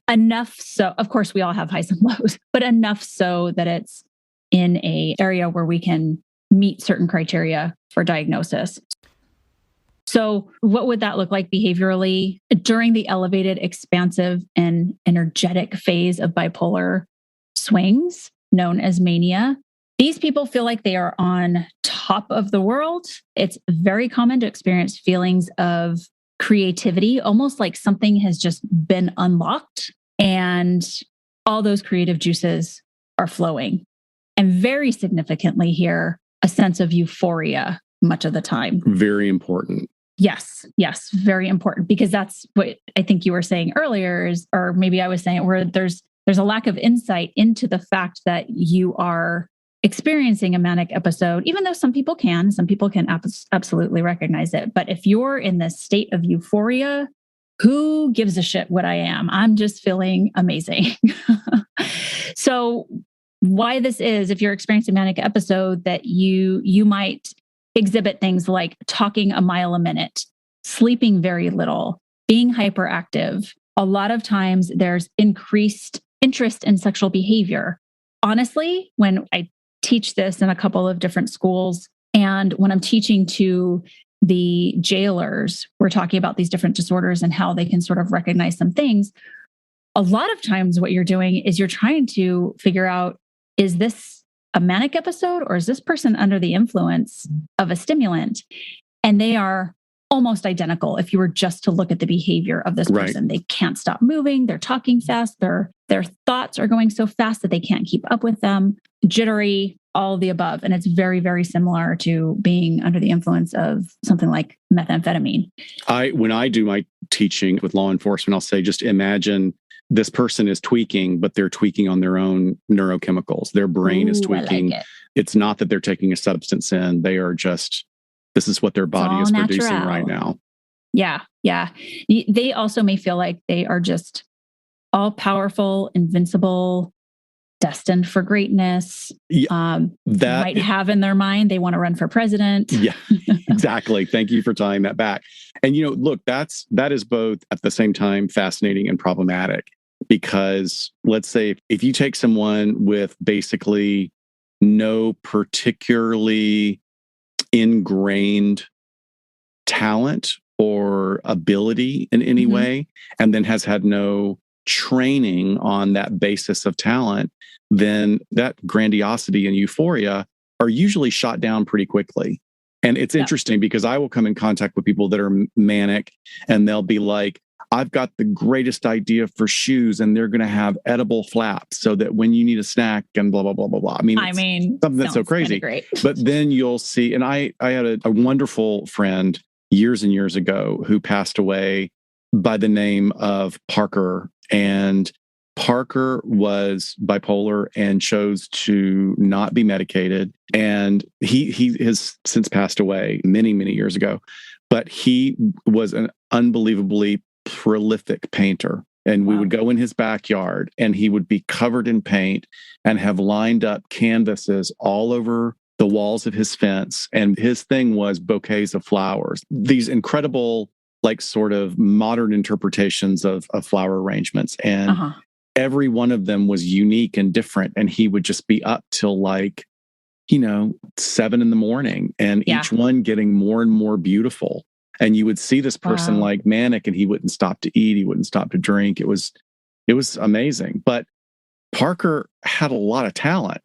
Enough so, of course, we all have highs and lows, but enough so that it's in an area where we can meet certain criteria for diagnosis. So what would that look like behaviorally during the elevated, expansive, and energetic phase of bipolar swings, known as mania? These people feel like they are on top of the world. It's very common to experience feelings of creativity, almost like something has just been unlocked and all those creative juices are flowing. And very significantly here, a sense of euphoria much of the time. Very important. Yes, very important, because that's what I think you were saying earlier, or maybe I was saying it, where there's a lack of insight into the fact that you are experiencing a manic episode, even though some people can absolutely recognize it. But if you're in this state of euphoria, who gives a shit what I am? I'm just feeling amazing. So why this is, if you're experiencing a manic episode, that you might exhibit things like talking a mile a minute, sleeping very little, being hyperactive. A lot of times there's increased interest in sexual behavior. Honestly, when I teach this in a couple of different schools, and when I'm teaching to the jailers, we're talking about these different disorders and how they can sort of recognize some things. A lot of times what you're doing is you're trying to figure out, is this a manic episode or is this person under the influence of a stimulant? And they are almost identical if you were just to look at the behavior of this person. Right. They can't stop moving. They're talking fast. Their thoughts are going so fast that they can't keep up with them. Jittery, all of the above. And it's very, very similar to being under the influence of something like methamphetamine. When I do my teaching with law enforcement, I'll say, just imagine this person is tweaking, but they're tweaking on their own neurochemicals. Their brain is tweaking. Like it's not that they're taking a substance in. They are just, this is what their body is producing right now. Yeah. They also may feel like they are just all powerful, invincible, destined for greatness. That might have in their mind, they want to run for president. Yeah, exactly. Thank you for tying that back. And, look, that is both at the same time fascinating and problematic, because let's say if you take someone with basically no particularly ingrained talent or ability in any way, and then has had no training on that basis of talent, then that grandiosity and euphoria are usually shot down pretty quickly. And it's interesting because I will come in contact with people that are manic and they'll be like, I've got the greatest idea for shoes and they're going to have edible flaps so that when you need a snack and blah, blah, blah, blah, blah. I mean, something that's so crazy. But then you'll see, and I had a wonderful friend years and years ago who passed away by the name of Parker. And Parker was bipolar and chose to not be medicated. And he has since passed away many, many years ago. But he was an unbelievably prolific painter. And we would go in his backyard and he would be covered in paint and have lined up canvases all over the walls of his fence. And his thing was bouquets of flowers, these incredible, like sort of modern interpretations of flower arrangements. And every one of them was unique and different. And he would just be up till 7 a.m. and each one getting more and more beautiful. And you would see this person like manic, and he wouldn't stop to eat. He wouldn't stop to drink. It was amazing. But Parker had a lot of talent.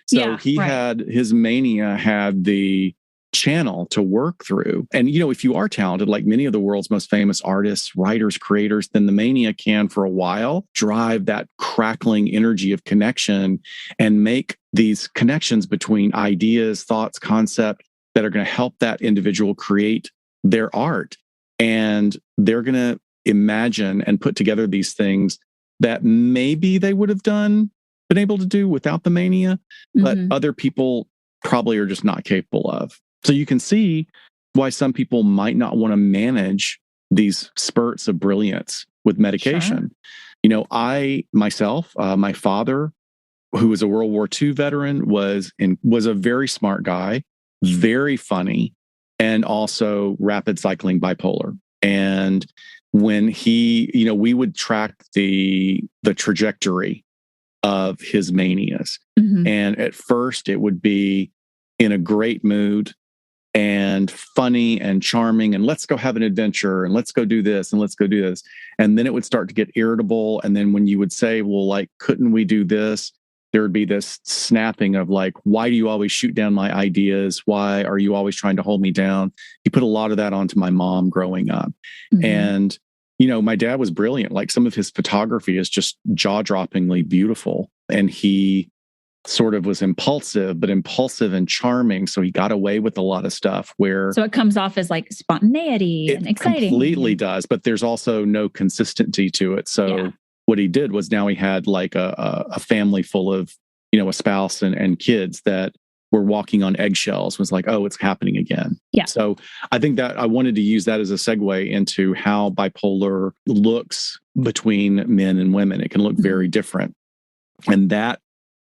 So he had his mania had the channel to work through. And, if you are talented, like many of the world's most famous artists, writers, creators, then the mania can for a while drive that crackling energy of connection and make these connections between ideas, thoughts, concept that are going to help that individual create their art. And they're going to imagine and put together these things that maybe they would have been able to do without the mania, but other people probably are just not capable of. So you can see why some people might not want to manage these spurts of brilliance with medication. I myself, my father, who was a World War II veteran, was a very smart guy, very funny, and also rapid cycling bipolar. And when we would track the trajectory of his manias. And at first it would be in a great mood and funny and charming, and let's go have an adventure, and let's go do this, and let's go do this. And then it would start to get irritable. And then when you would say, well, couldn't we do this? There would be this snapping of why do you always shoot down my ideas? Why are you always trying to hold me down? He put a lot of that onto my mom growing up. And, my dad was brilliant. Some of his photography is just jaw-droppingly beautiful. And he sort of was impulsive and charming. So he got away with a lot of stuff so it comes off as spontaneity and exciting. It completely does, but there's also no consistency to it. So what he did was now he had a family full of, a spouse and kids that were walking on eggshells, was oh, it's happening again. Yeah. So I think that I wanted to use that as a segue into how bipolar looks between men and women. It can look very different. And that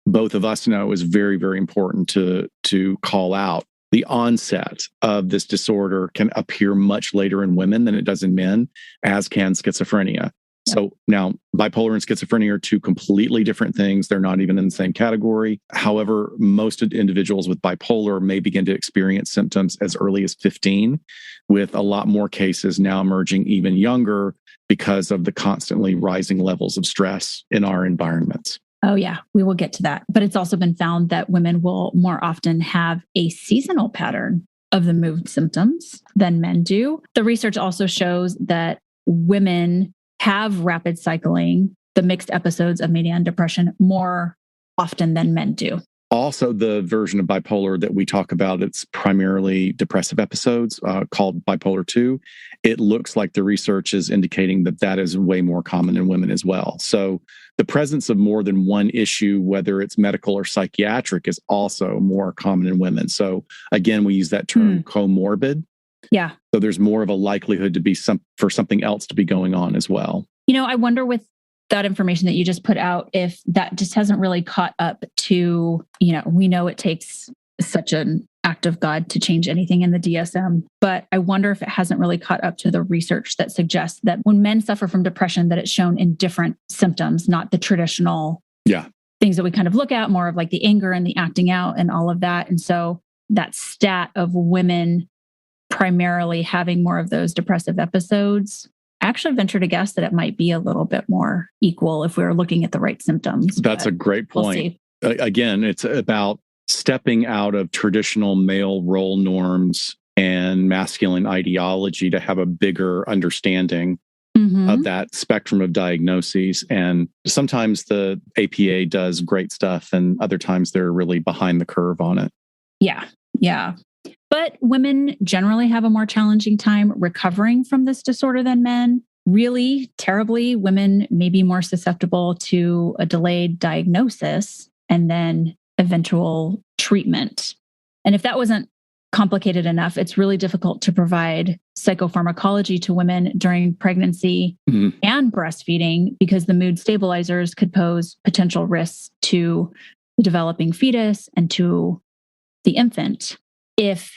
both of us know is very, very important to call out. The onset of this disorder can appear much later in women than it does in men, as can schizophrenia. So now bipolar and schizophrenia are two completely different things. They're not even in the same category. However, most individuals with bipolar may begin to experience symptoms as early as 15, with a lot more cases now emerging even younger because of the constantly rising levels of stress in our environments. Oh, yeah, we will get to that. But it's also been found that women will more often have a seasonal pattern of the mood symptoms than men do. The research also shows that women have rapid cycling, the mixed episodes of mania and depression, more often than men do. Also, the version of bipolar that we talk about, it's primarily depressive episodes called bipolar 2. It looks like the research is indicating that is way more common in women as well. So the presence of more than one issue, whether it's medical or psychiatric, is also more common in women. So again, we use that term comorbid. Yeah. So there's more of a likelihood to be for something else to be going on as well. I wonder with that information that you just put out, if that just hasn't really caught up to, we know it takes such an act of God to change anything in the DSM, but I wonder if it hasn't really caught up to the research that suggests that when men suffer from depression, that it's shown in different symptoms, not the traditional things that we kind of look at, more of the anger and the acting out and all of that. And so that stat of women primarily having more of those depressive episodes, I actually venture to guess that it might be a little bit more equal if we were looking at the right symptoms. That's a great point. We'll again, it's about stepping out of traditional male role norms and masculine ideology to have a bigger understanding of that spectrum of diagnoses. And sometimes the APA does great stuff, and other times they're really behind the curve on it. Yeah. But women generally have a more challenging time recovering from this disorder than men. really terribly, women may be more susceptible to a delayed diagnosis and then eventual treatment. And if that wasn't complicated enough, it's really difficult to provide psychopharmacology to women during pregnancy and breastfeeding because the mood stabilizers could pose potential risks to the developing fetus and to the infant. If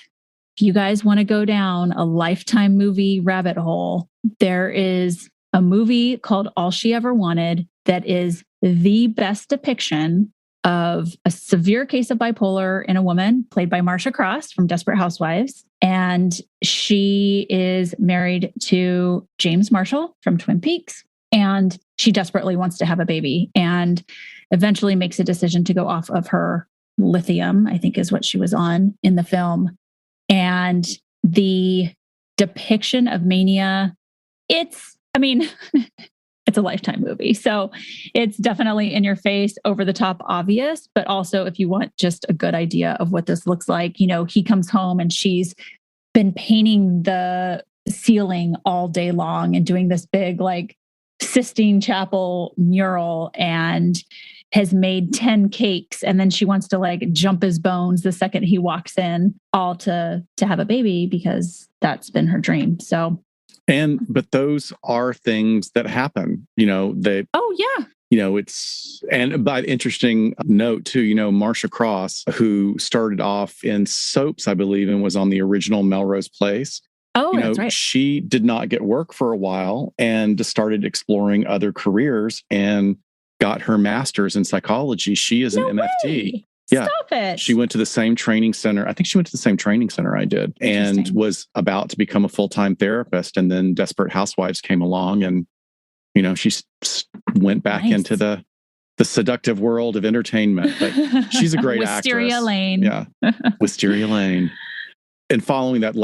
you guys want to go down a Lifetime movie rabbit hole, there is a movie called All She Ever Wanted that is the best depiction of a severe case of bipolar in a woman played by Marcia Cross from Desperate Housewives. And she is married to James Marshall from Twin Peaks. And she desperately wants to have a baby and eventually makes a decision to go off of her lithium, I think is what she was on in the film. And the depiction of mania, it's a Lifetime movie. So it's definitely in your face, over the top obvious, but also if you want just a good idea of what this looks like, he comes home and she's been painting the ceiling all day long and doing this big Sistine Chapel mural and has made 10 cakes. And then she wants to jump his bones the second he walks in, all to have a baby because that's been her dream. But those are things that happen, Oh yeah. And by interesting note too, Marcia Cross, who started off in soaps, I believe, and was on the original Melrose Place. Oh, that's right. She did not get work for a while and started exploring other careers and got her master's in psychology. She is an MFT. Way. Yeah. Stop it. She went to the same training center. I think she went to the same training center I did and was about to become a full-time therapist. And then Desperate Housewives came along and, she went back into the seductive world of entertainment. But she's a great Wisteria actress. Lane. Yeah. Wisteria Lane. And following that,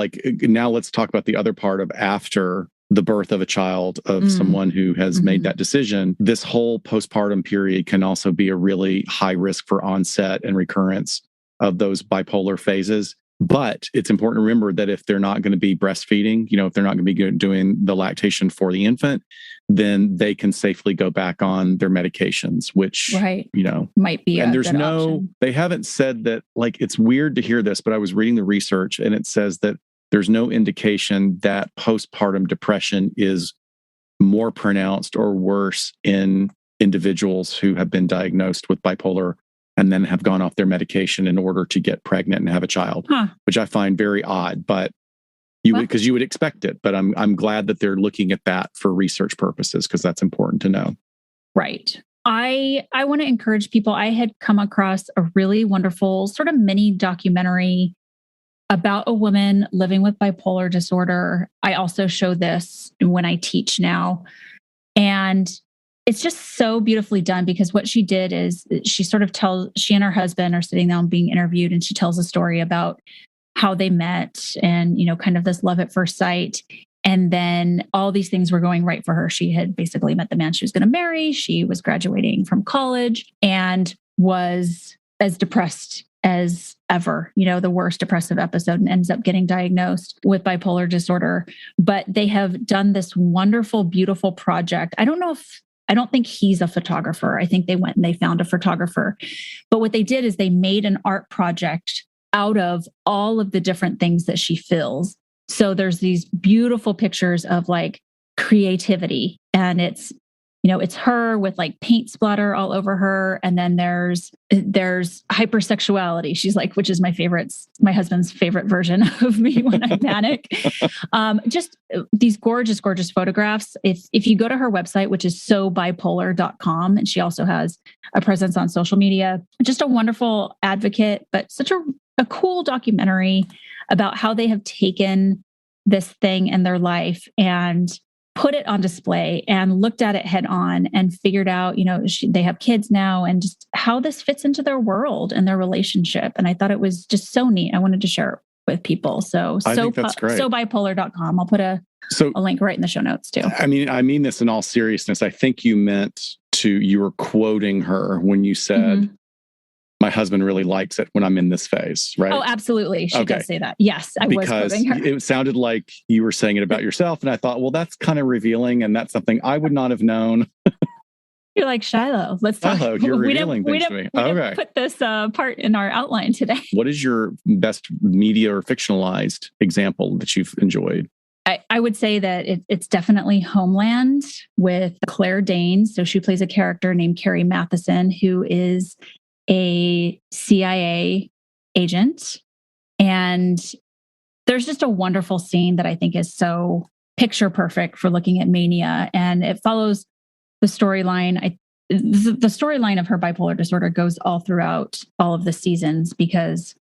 now let's talk about the other part of after the birth of a child, of someone who has made that decision. This whole postpartum period can also be a really high risk for onset and recurrence of those bipolar phases. But it's important to remember that if they're not going to be breastfeeding, if they're not going to be doing the lactation for the infant, then they can safely go back on their medications, which, might be and there's option. They haven't said that, it's weird to hear this, but I was reading the research and it says that there's no indication that postpartum depression is more pronounced or worse in individuals who have been diagnosed with bipolar and then have gone off their medication in order to get pregnant and have a child, which I find very odd, but you would expect it. But I'm glad that they're looking at that for research purposes because that's important to know. Right. I want to encourage people. I had come across a really wonderful sort of mini documentary about a woman living with bipolar disorder. I also show this when I teach now. And it's just so beautifully done because what she did is she and her husband are sitting down being interviewed and she tells a story about how they met and, kind of this love at first sight. And then all these things were going right for her. She had basically met the man she was going to marry. She was graduating from college and was as depressed as ever, the worst depressive episode, and ends up getting diagnosed with bipolar disorder. But they have done this wonderful, beautiful project. I don't think he's a photographer. I think they went and they found a photographer. But what they did is they made an art project out of all of the different things that she feels. So there's these beautiful pictures of creativity, and it's her with paint splatter all over her. And then there's hypersexuality. She's which is my husband's favorite version of me when I panic. Just these gorgeous, gorgeous photographs. If you go to her website, which is sobipolar.com, and she also has a presence on social media, just a wonderful advocate, but such a cool documentary about how they have taken this thing in their life and put it on display and looked at it head on and figured out, they have kids now and just how this fits into their world and their relationship. And I thought it was just so neat. I wanted to share it with people. I think that's great. Sobipolar.com. I'll put a link right in the show notes too. I mean this in all seriousness. I think you were quoting her when you said, my my husband really likes it when I'm in this phase, right? Oh, absolutely. She does say that. Yes, I was quoting her. It sounded like you were saying it about yourself. And I thought, well, that's kind of revealing. And that's something I would not have known. You're like, Shiloh, let's talk. Shiloh, you're revealing things to me. We didn't put this part in our outline today. What is your best media or fictionalized example that you've enjoyed? I would say that it's definitely Homeland with Claire Danes. So she plays a character named Carrie Matheson, who is a CIA agent. And there's just a wonderful scene that I think is so picture perfect for looking at mania. And it follows the storyline. The storyline of her bipolar disorder goes all throughout all of the seasons because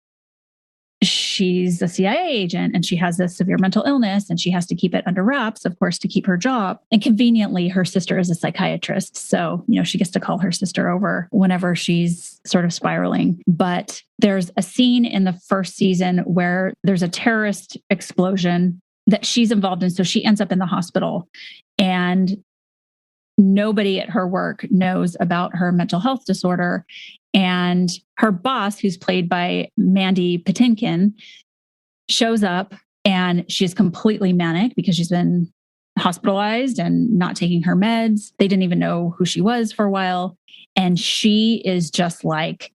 she's a CIA agent and she has this severe mental illness and she has to keep it under wraps, of course, to keep her job. And conveniently, her sister is a psychiatrist. So, she gets to call her sister over whenever she's sort of spiraling. But there's a scene in the first season where there's a terrorist explosion that she's involved in. So she ends up in the hospital and nobody at her work knows about her mental health disorder. And her boss, who's played by Mandy Patinkin, shows up and she's completely manic because she's been hospitalized and not taking her meds. They didn't even know who she was for a while. And she is just like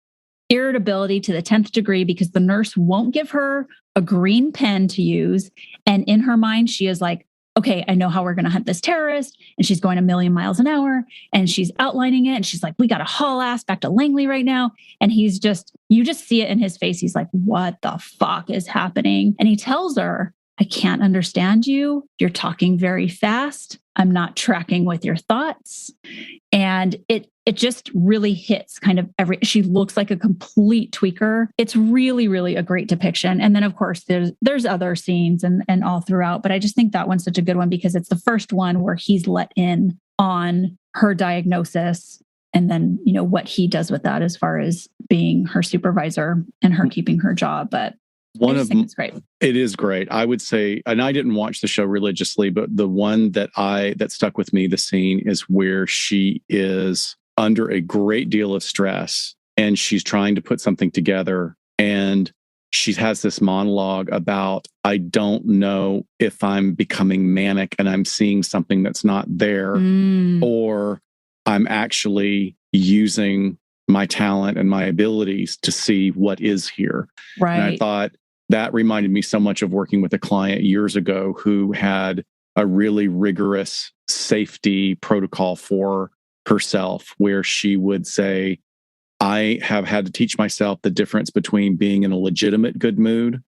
irritability to the 10th degree because the nurse won't give her a green pen to use. And in her mind, she is like, okay, I know how we're going to hunt this terrorist. And she's going 1,000,000 miles an hour and she's outlining it. And she's like, we got to haul ass back to Langley right now. And you just see it in his face. He's like, what the fuck is happening? And he tells her, I can't understand you. You're talking very fast. I'm not tracking with your thoughts. And it just really hits kind of she looks like a complete tweaker. It's really, really a great depiction. And then of course there's other scenes and all throughout, but I just think that one's such a good one because it's the first one where he's let in on her diagnosis and then, what he does with that as far as being her supervisor and her keeping her job. But it's great. It is great. I would say, and I didn't watch the show religiously, but the one that stuck with me, the scene is where she is under a great deal of stress and she's trying to put something together. And she has this monologue about, I don't know if I'm becoming manic and I'm seeing something that's not there, or I'm actually using my talent and my abilities to see what is here. Right. And I thought that reminded me so much of working with a client years ago who had a really rigorous safety protocol for herself, where she would say, I have had to teach myself the difference between being in a legitimate good mood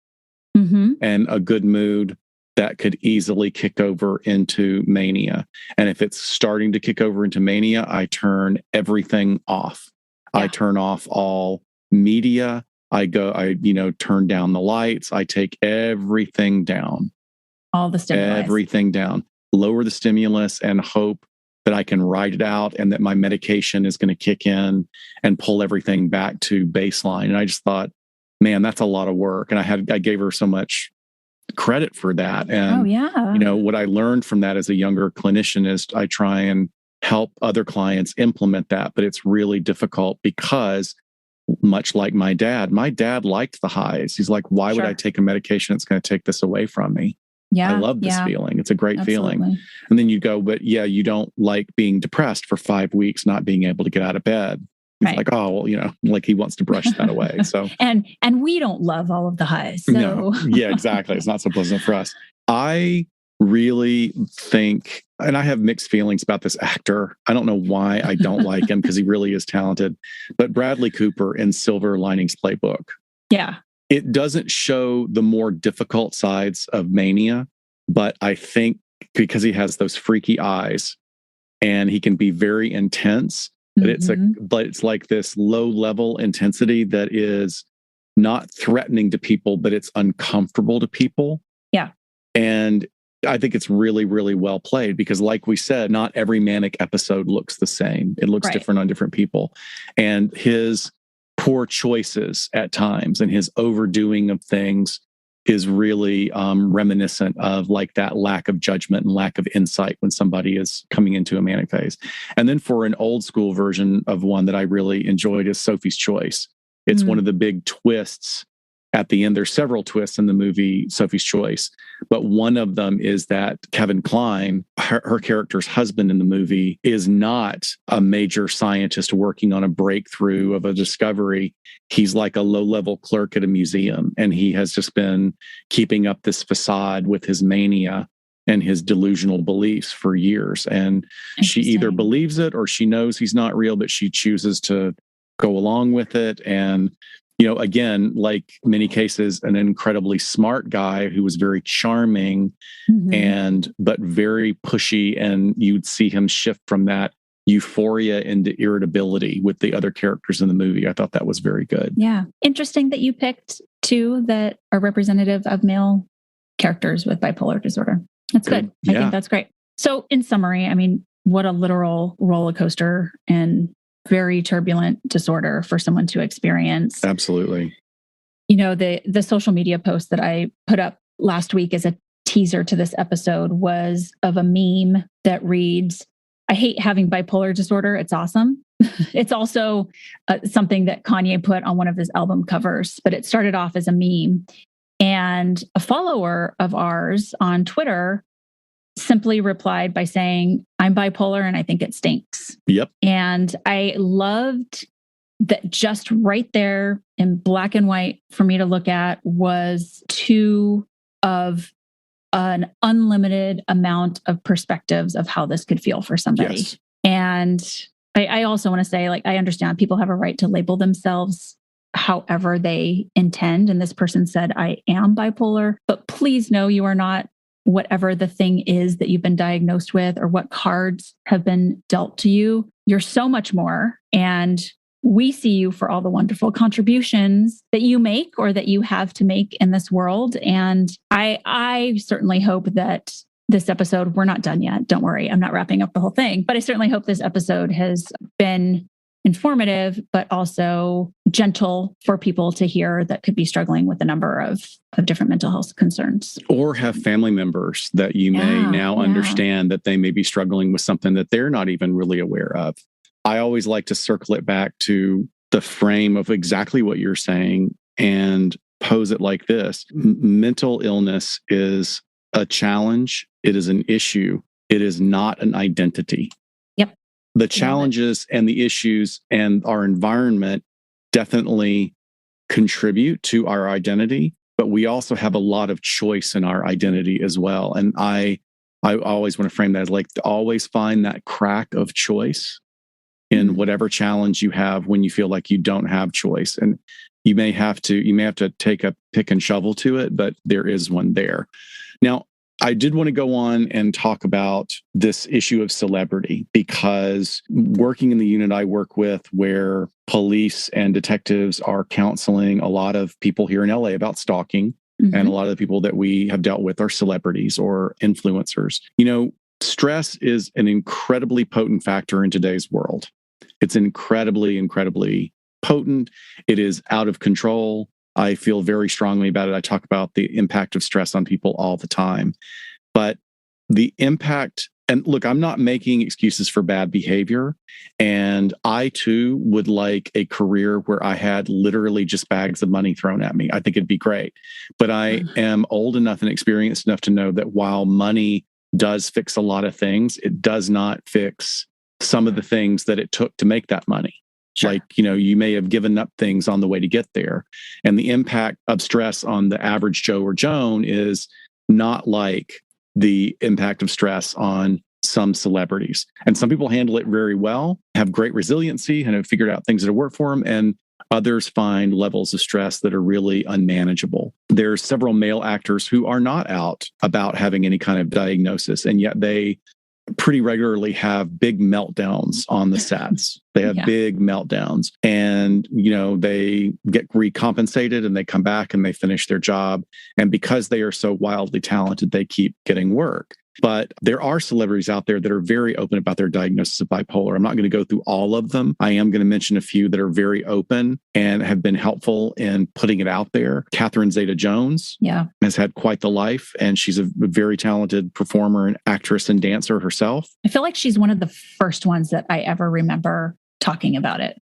and a good mood that could easily kick over into mania. And if it's starting to kick over into mania, I turn everything off. Yeah. I turn off all media. I turn down the lights. I take everything down. All the stimulus. Everything down. Lower the stimulus and hope that I can ride it out and that my medication is going to kick in and pull everything back to baseline. And I just thought, man, that's a lot of work. And I gave her so much credit for that. And, what I learned from that as a younger clinician is I try and help other clients implement that. But it's really difficult because much like my dad liked the highs. He's like, why would I take a medication that's going to take this away from me? Yeah, I love this feeling. It's a great feeling. And then you go, but you don't like being depressed for 5 weeks, not being able to get out of bed. He's like, oh, well, like he wants to brush that away. So and we don't love all of the highs. So. No. Yeah, exactly. It's not so pleasant for us. I really think, and I have mixed feelings about this actor. I don't know why I don't like him because he really is talented. But Bradley Cooper in Silver Linings Playbook. Yeah. It doesn't show the more difficult sides of mania, but I think because he has those freaky eyes and he can be very intense, but it's like this low level intensity that is not threatening to people, but it's uncomfortable to people. Yeah. And I think it's really, really well played because like we said, not every manic episode looks the same. It looks different on different people. And his poor choices at times and his overdoing of things is really reminiscent of like that lack of judgment and lack of insight when somebody is coming into a manic phase. And then for an old school version of one that I really enjoyed is Sophie's Choice, It's one of the big twists at the end. There's several twists in the movie Sophie's Choice, but one of them is that Kevin Kline, her character's husband in the movie, is not a major scientist working on a breakthrough of a discovery. He's like a low-level clerk at a museum, and he has just been keeping up this facade with his mania and his delusional beliefs for years. And she either believes it or she knows he's not real, but she chooses to go along with it. And again, like many cases, an incredibly smart guy who was very charming but very pushy. And you'd see him shift from that euphoria into irritability with the other characters in the movie. I thought that was very good. Yeah. Interesting that you picked two that are representative of male characters with bipolar disorder. That's good. I think that's great. So in summary, I mean, what a literal roller coaster and very turbulent disorder for someone to experience. Absolutely. The social media post that I put up last week as a teaser to this episode was of a meme that reads, "I hate having bipolar disorder. It's awesome." It's also something that Kanye put on one of his album covers, but it started off as a meme. And a follower of ours on Twitter simply replied by saying, "I'm bipolar and I think it stinks." Yep. And I loved that just right there in black and white for me to look at was two of an unlimited amount of perspectives of how this could feel for somebody. Yes. And I also want to say, I understand people have a right to label themselves however they intend. And this person said, "I am bipolar," but please know you are not whatever the thing is that you've been diagnosed with or what cards have been dealt to you. You're so much more. And we see you for all the wonderful contributions that you make or that you have to make in this world. And I certainly hope that this episode, we're not done yet. Don't worry. I'm not wrapping up the whole thing, but I certainly hope this episode has been informative, but also gentle for people to hear that could be struggling with a number of different mental health concerns. Or have family members that you may now understand that they may be struggling with something that they're not even really aware of. I always like to circle it back to the frame of exactly what you're saying and pose it like this. Mental illness is a challenge. It is an issue. It is not an identity. Yep. The challenges and the issues and our environment definitely contribute to our identity, but we also have a lot of choice in our identity as well. And I always want to frame that as to always find that crack of choice in whatever challenge you have when you feel like you don't have choice. And you may have to take a pick and shovel to it, but there is one there. Now, I did want to go on and talk about this issue of celebrity, because working in the unit I work with, where police and detectives are counseling a lot of people here in LA about stalking, and a lot of the people that we have dealt with are celebrities or influencers. Stress is an incredibly potent factor in today's world. It's incredibly, incredibly potent. It is out of control. I feel very strongly about it. I talk about the impact of stress on people all the time. But the impact, and look, I'm not making excuses for bad behavior. And I too would like a career where I had literally just bags of money thrown at me. I think it'd be great. But I am old enough and experienced enough to know that while money does fix a lot of things, it does not fix some of the things that it took to make that money. Sure. You may have given up things on the way to get there. And the impact of stress on the average Joe or Joan is not like the impact of stress on some celebrities. And some people handle it very well, have great resiliency, and have figured out things that work for them. And others find levels of stress that are really unmanageable. There's several male actors who are not out about having any kind of diagnosis, and yet they pretty regularly have big meltdowns on the sets. They have big meltdowns, and, they get recompensated and they come back and they finish their job. And because they are so wildly talented, they keep getting work. But there are celebrities out there that are very open about their diagnosis of bipolar. I'm not going to go through all of them. I am going to mention a few that are very open and have been helpful in putting it out there. Catherine Zeta-Jones has had quite the life, and she's a very talented performer and actress and dancer herself. I feel like she's one of the first ones that I ever remember talking about it.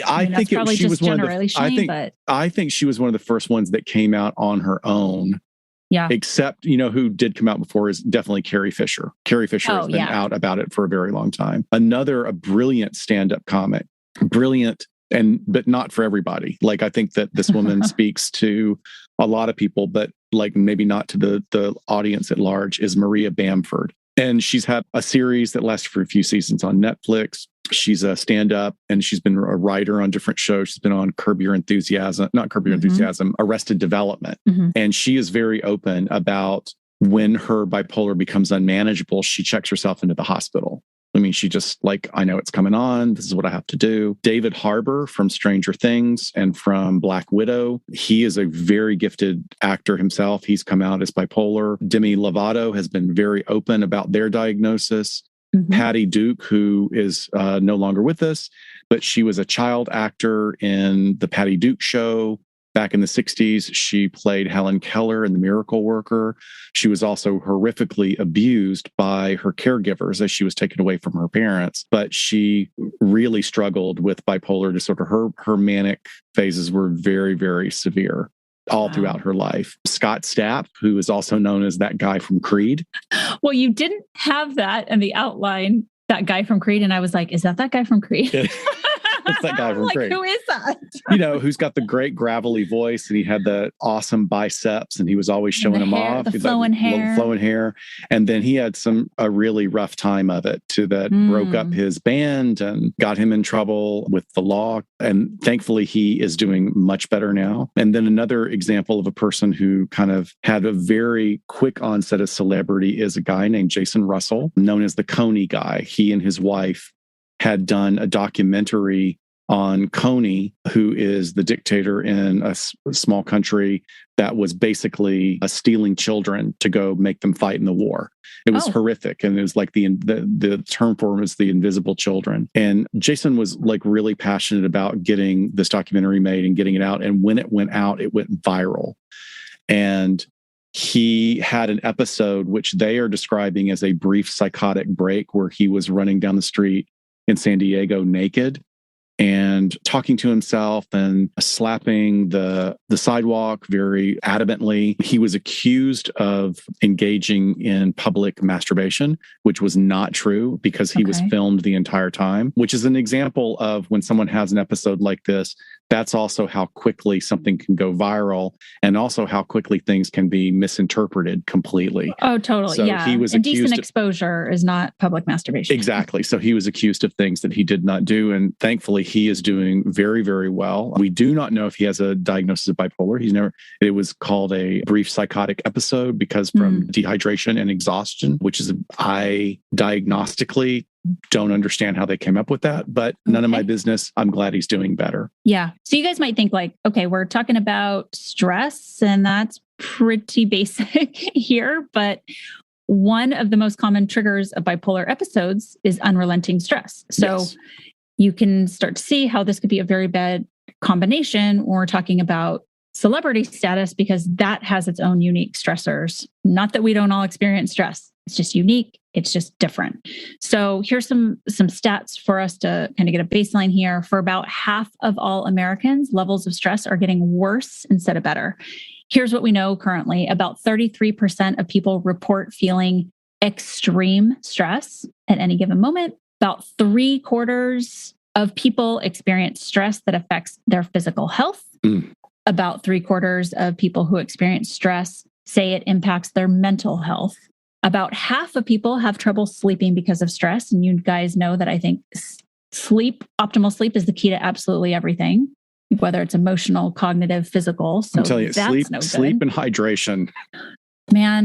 I think she was one of the. I think she was one of the first ones that came out on her own. Yeah. Except, who did come out before is definitely Carrie Fisher. Carrie Fisher has been out about it for a very long time. A brilliant stand-up comic. Brilliant, but not for everybody. Like, I think that this woman speaks to a lot of people, but like maybe not to the audience at large, is Maria Bamford. And she's had a series that lasted for a few seasons on Netflix. She's a stand-up, and she's been a writer on different shows. She's been on Arrested Development. Mm-hmm. And she is very open about when her bipolar becomes unmanageable, she checks herself into the hospital. I mean, she just I know it's coming on. This is what I have to do. David Harbour from Stranger Things and from Black Widow. He is a very gifted actor himself. He's come out as bipolar. Demi Lovato has been very open about their diagnosis. Mm-hmm. Patty Duke, who is no longer with us, but she was a child actor in the Patty Duke Show. Back in the 60s, she played Helen Keller in The Miracle Worker. She was also horrifically abused by her caregivers as she was taken away from her parents. But she really struggled with bipolar disorder. Her manic phases were very, very severe all throughout her life. Scott Stapp, who is also known as that guy from Creed. Well, you didn't have that in the outline, that guy from Creed. And I was like, is that guy from Creed? It's that guy from Creed. Who is that? Who's got the great gravelly voice, and he had the awesome biceps, and he was always showing them off. The flowing hair. And then he had a really rough time of it that broke up his band and got him in trouble with the law. And thankfully, he is doing much better now. And then another example of a person who kind of had a very quick onset of celebrity is a guy named Jason Russell, known as the Coney guy. He and his wife had done a documentary on Coney, who is the dictator in a small country that was basically stealing children to go make them fight in the war. It was horrific. And it was like the term for him is the invisible children. And Jason was really passionate about getting this documentary made and getting it out. And when it went out, it went viral. And he had an episode which they are describing as a brief psychotic break, where he was running down the street in San Diego naked and talking to himself and slapping the sidewalk very adamantly. He was accused of engaging in public masturbation, which was not true because he was filmed the entire time, which is an example of when someone has an episode like this. That's also how quickly something can go viral, and also how quickly things can be misinterpreted completely. Oh, totally. So he was indecent exposure is not public masturbation. Exactly. So he was accused of things that he did not do. And thankfully, he is doing very, very well. We do not know if he has a diagnosis of bipolar. It was called a brief psychotic episode because from dehydration and exhaustion, which is, I diagnostically don't understand how they came up with that, but none of my business. I'm glad he's doing better. Yeah. So you guys might think okay, we're talking about stress, and that's pretty basic here, but one of the most common triggers of bipolar episodes is unrelenting stress. So you can start to see how this could be a very bad combination when we're talking about celebrity status, because that has its own unique stressors. Not that we don't all experience stress. It's just unique. It's just different. So here's some stats for us to kind of get a baseline here. For about half of all Americans, levels of stress are getting worse instead of better. Here's what we know currently. About 33% of people report feeling extreme stress at any given moment. About 3/4 of people experience stress that affects their physical health. About 3/4 of people who experience stress say it impacts their mental health. About half of people have trouble sleeping because of stress. And you guys know that I think optimal sleep is the key to absolutely everything, whether it's emotional, cognitive, physical. So I'm telling you, sleep and hydration,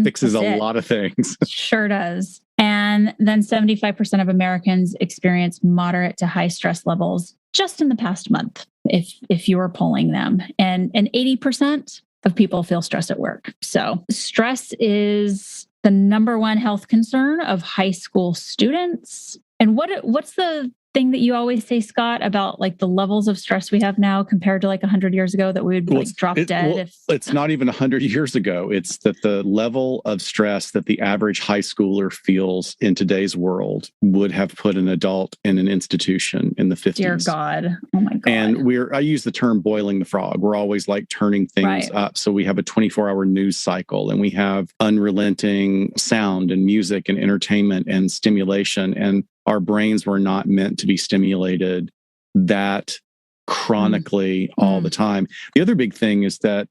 fixes a lot of things. Sure does. And then 75% of Americans experience moderate to high stress levels just in the past month, if you were polling them. And 80% of people feel stress at work. So stress is the number one health concern of high school students. And what's the thing that you always say, Scott, about like the levels of stress we have now compared to like 100 years ago that we would like drop dead? It's not even 100 years ago. It's that the level of stress that the average high schooler feels in today's world would have put an adult in an institution in the 50s. Dear God. Oh my God. And I use the term boiling the frog. We're always like turning things up. So we have a 24-hour news cycle, and we have unrelenting sound and music and entertainment and stimulation. And our brains were not meant to be stimulated that chronically all the time. The other big thing is that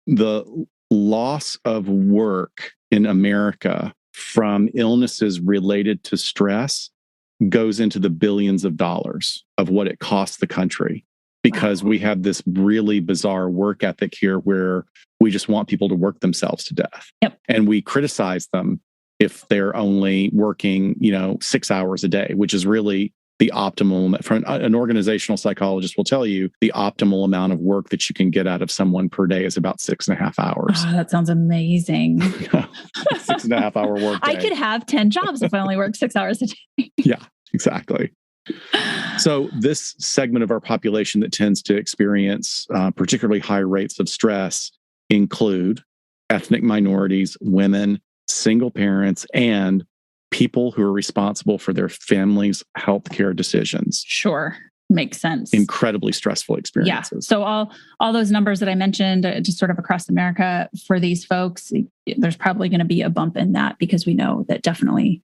the loss of work in America from illnesses related to stress goes into the billions of dollars of what it costs the country, because we have this really bizarre work ethic here where we just want people to work themselves to death. Yep. And we criticize them if they're only working, 6 hours a day, which is really the optimal. From an organizational psychologist will tell you the optimal amount of work that you can get out of someone per day is about 6.5 hours. Oh, that sounds amazing. 6.5 hour work day. I could have 10 jobs if I only work 6 hours a day. Yeah, exactly. So this segment of our population that tends to experience particularly high rates of stress include ethnic minorities, women, single parents, and people who are responsible for their family's healthcare decisions. Sure. Makes sense. Incredibly stressful experiences. Yeah. So all those numbers that I mentioned, just sort of across America for these folks, there's probably going to be a bump in that, because we know that definitely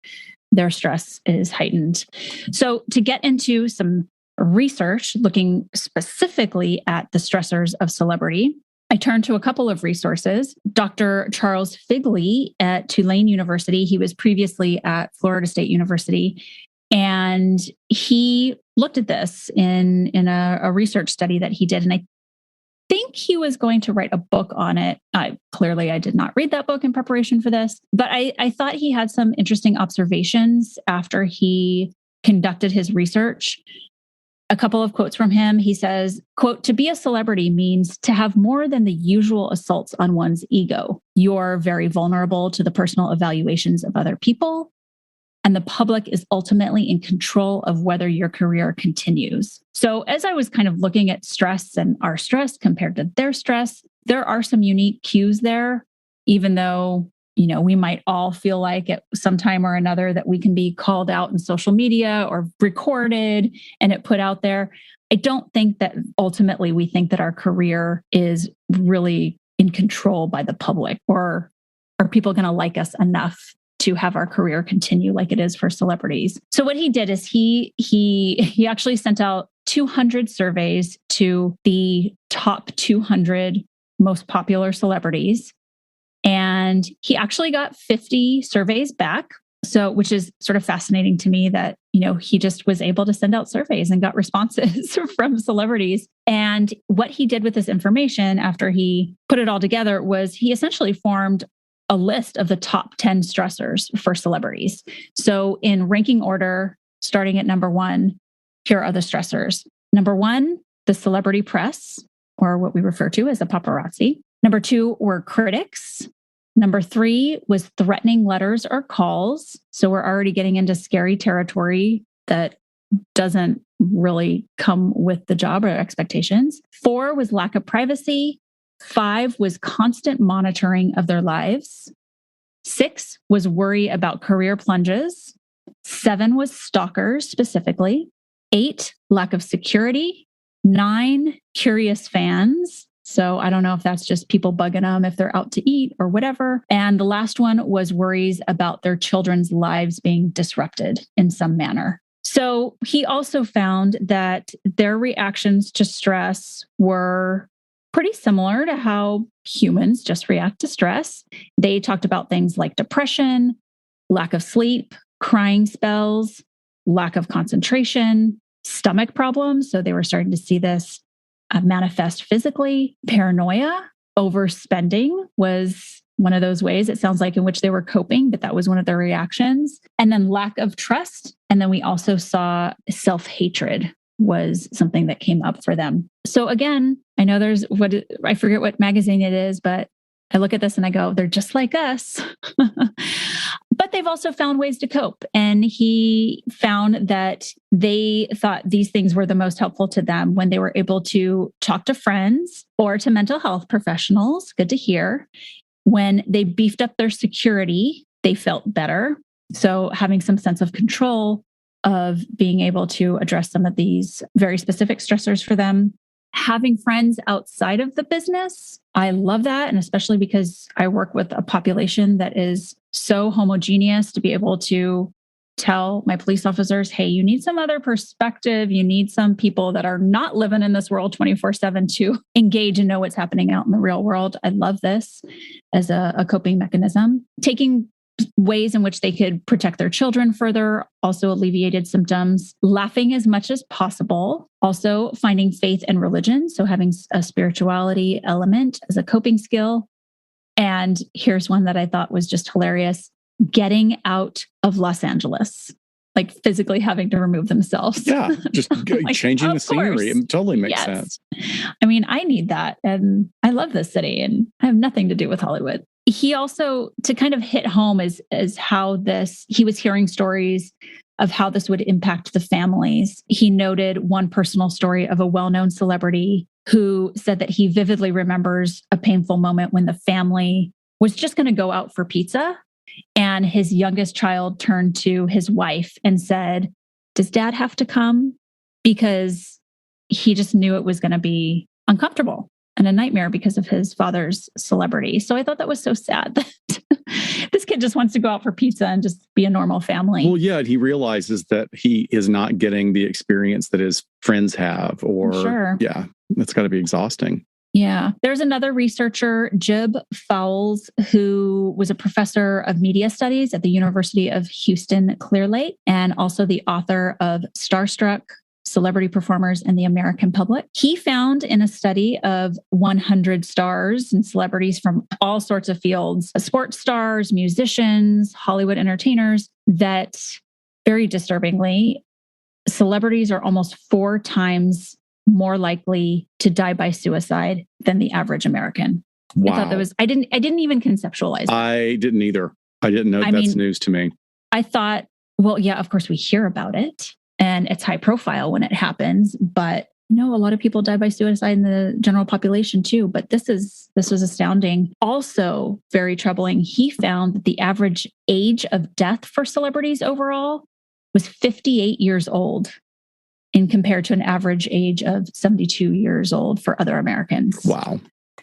their stress is heightened. So to get into some research looking specifically at the stressors of celebrity, I turned to a couple of resources. Dr. Charles Figley at Tulane University, he was previously at Florida State University, and he looked at this in a research study that he did. And I think he was going to write a book on it. Clearly, I did not read that book in preparation for this, but I thought he had some interesting observations after he conducted his research. A couple of quotes from him. He says, quote, "To be a celebrity means to have more than the usual assaults on one's ego. You're very vulnerable to the personal evaluations of other people, and the public is ultimately in control of whether your career continues." So as I was kind of looking at stress and our stress compared to their stress, there are some unique cues there, even though we might all feel like at some time or another that we can be called out in social media or recorded and it put out there. I don't think that ultimately we think that our career is really in control by the public, or are people going to like us enough to have our career continue like it is for celebrities. So what he did is he actually sent out 200 surveys to the top 200 most popular celebrities. And he actually got 50 surveys back. So, which is sort of fascinating to me that, he just was able to send out surveys and got responses from celebrities. And what he did with this information after he put it all together was he essentially formed a list of the top 10 stressors for celebrities. So in ranking order, starting at number 1, here are the stressors. Number 1, the celebrity press, or what we refer to as the paparazzi. Number 2 were critics. Number 3 was threatening letters or calls. So we're already getting into scary territory that doesn't really come with the job or expectations. 4 was lack of privacy. 5 was constant monitoring of their lives. 6 was worry about career plunges. 7 was stalkers specifically. 8, lack of security. 9, curious fans. So I don't know if that's just people bugging them if they're out to eat or whatever. And the last one was worries about their children's lives being disrupted in some manner. So he also found that their reactions to stress were pretty similar to how humans just react to stress. They talked about things like depression, lack of sleep, crying spells, lack of concentration, stomach problems. So they were starting to see this manifest physically. Paranoia, overspending was one of those ways, it sounds like, in which they were coping, but that was one of their reactions. And then lack of trust. And then we also saw self-hatred was something that came up for them. So again, I know I forget what magazine it is, but I look at this and I go, they're just like us. But they've also found ways to cope. And he found that they thought these things were the most helpful to them when they were able to talk to friends or to mental health professionals. Good to hear. When they beefed up their security, they felt better. So having some sense of control of being able to address some of these very specific stressors for them. Having friends outside of the business, I love that. And especially because I work with a population that is so homogeneous, to be able to tell my police officers, hey, you need some other perspective. You need some people that are not living in this world 24/7 to engage and know what's happening out in the real world. I love this as a coping mechanism. Taking ways in which they could protect their children further also alleviated symptoms. Laughing as much as possible. Also finding faith and religion. So having a spirituality element as a coping skill. And here's one that I thought was just hilarious. Getting out of Los Angeles. Like physically having to remove themselves. Yeah, just like, changing the scenery. It totally makes sense. I mean, I need that. And I love this city and I have nothing to do with Hollywood. He also, to kind of hit home is how he was hearing stories of how this would impact the families. He noted one personal story of a well-known celebrity who said that he vividly remembers a painful moment when the family was just going to go out for pizza. And his youngest child turned to his wife and said, does dad have to come? Because he just knew it was going to be uncomfortable and a nightmare because of his father's celebrity. So I thought that was so sad that this kid just wants to go out for pizza and just be a normal family. Well, yeah, he realizes that he is not getting the experience that his friends have, or yeah, that's got to be exhausting. Yeah. There's another researcher, Jib Fowles, who was a professor of media studies at the University of Houston, Clear Lake, and also the author of Starstruck, Celebrity Performers and the American Public. He found in a study of 100 stars and celebrities from all sorts of fields, sports stars, musicians, Hollywood entertainers, that very disturbingly, celebrities are almost 4 times more likely to die by suicide than the average American. Wow. I thought that was, I didn't even conceptualize that. I didn't either. I didn't know that's news to me. I thought, well, yeah, of course we hear about it and it's high profile when it happens, but no, a lot of people die by suicide in the general population too. But this was astounding. Also very troubling. He found that the average age of death for celebrities overall was 58 years old, in compared to an average age of 72 years old for other Americans. Wow.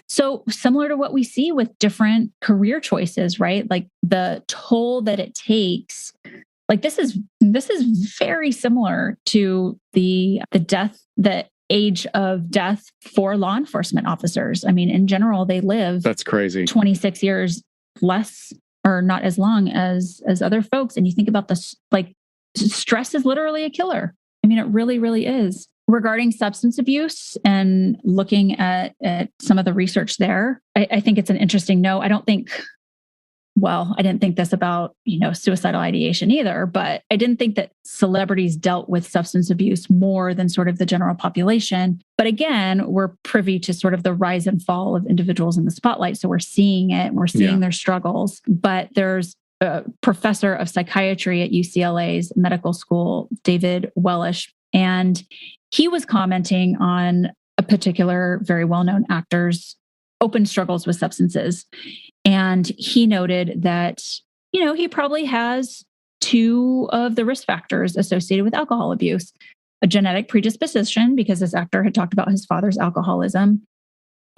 So similar to what we see with different career choices, right? Like the toll that it takes. Like this is very similar to the age of death for law enforcement officers. I mean, in general, they live that's crazy 26 years less or not as long as other folks. And you think about this, like stress is literally a killer. I mean, it really, really is. Regarding substance abuse and looking at some of the research there, I think it's an interesting note. I didn't think this about, suicidal ideation either, but I didn't think that celebrities dealt with substance abuse more than sort of the general population. But again, we're privy to sort of the rise and fall of individuals in the spotlight. So we're seeing it, and we're seeing their struggles. But there's a professor of psychiatry at UCLA's medical school, David Wellish, and he was commenting on a particular very well-known actor's open struggles with substances. And he noted that, he probably has 2 of the risk factors associated with alcohol abuse: a genetic predisposition, because this actor had talked about his father's alcoholism,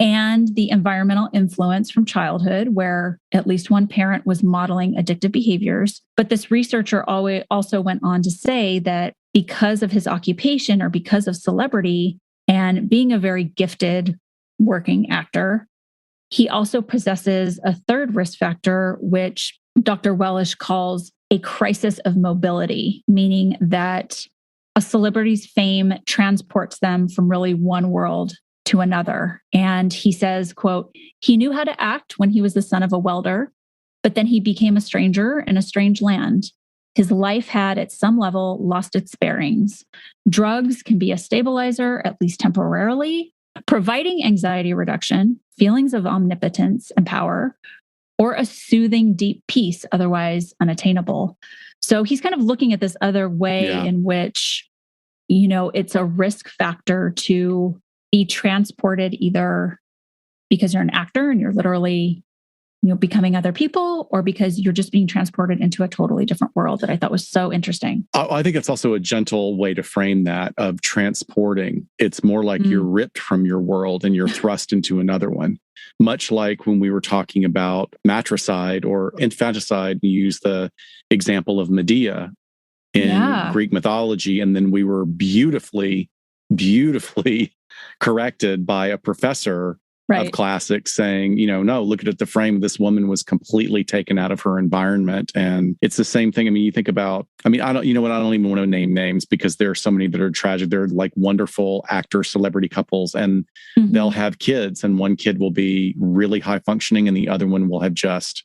and the environmental influence from childhood, where at least one parent was modeling addictive behaviors. But this researcher also went on to say that because of his occupation or because of celebrity and being a very gifted working actor, he also possesses a third risk factor, which Dr. Wellish calls a crisis of mobility, meaning that a celebrity's fame transports them from really one world to another. And he says, quote, he knew how to act when he was the son of a welder, but then he became a stranger in a strange land. His life had, at some level, lost its bearings. Drugs can be a stabilizer, at least temporarily, providing anxiety reduction, feelings of omnipotence and power, or a soothing, deep peace, otherwise unattainable. So he's kind of looking at this other way in which, it's a risk factor to be transported either because you're an actor and you're literally, becoming other people, or because you're just being transported into a totally different world, that I thought was so interesting. I think it's also a gentle way to frame that, of transporting. It's more like you're ripped from your world and you're thrust into another one. Much like when we were talking about matricide or infanticide, we use the example of Medea in Greek mythology. And then we were beautifully corrected by a professor of classics saying, no, look at it. The frame of this woman was completely taken out of her environment. And it's the same thing. I mean, you think about, I don't even want to name names because there are so many that are tragic. They're like wonderful actor celebrity couples, and they'll have kids, and one kid will be really high functioning and the other one will have just,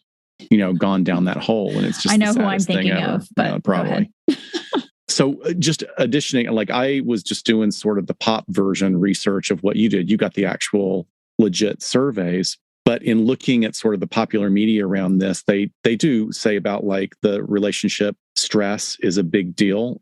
gone down that hole. And it's just, I know who I'm thinking of, but probably. So just additioning, like I was just doing sort of the pop version research of what you did. You got the actual legit surveys, but in looking at sort of the popular media around this, they do say about like the relationship stress is a big deal.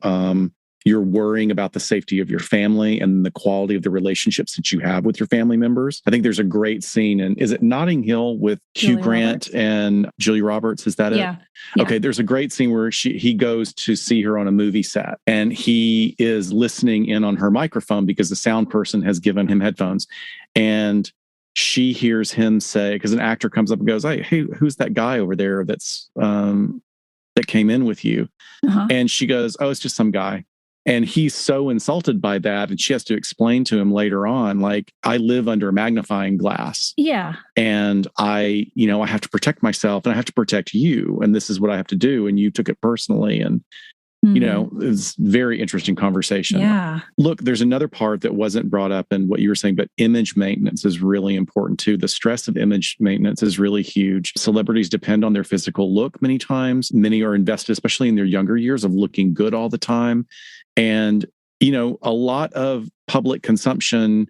You're worrying about the safety of your family and the quality of the relationships that you have with your family members. I think there's a great scene in, is it Notting Hill with Hugh Grant and Julia Roberts? Is that it? Yeah. Okay, there's a great scene where he goes to see her on a movie set, and he is listening in on her microphone because the sound person has given him headphones. And she hears him say, because an actor comes up and goes, hey, who's that guy over there that's that came in with you? And she goes, oh, it's just some guy. And he's so insulted by that. And she has to explain to him later on, like, I live under a magnifying glass. Yeah. And I have to protect myself and I have to protect you. And this is what I have to do. And you took it personally. And, it's very interesting conversation. Yeah. Look, there's another part that wasn't brought up in what you were saying, but image maintenance is really important too. The stress of image maintenance is really huge. Celebrities depend on their physical look many times. Many are invested, especially in their younger years, of looking good all the time. And, a lot of public consumption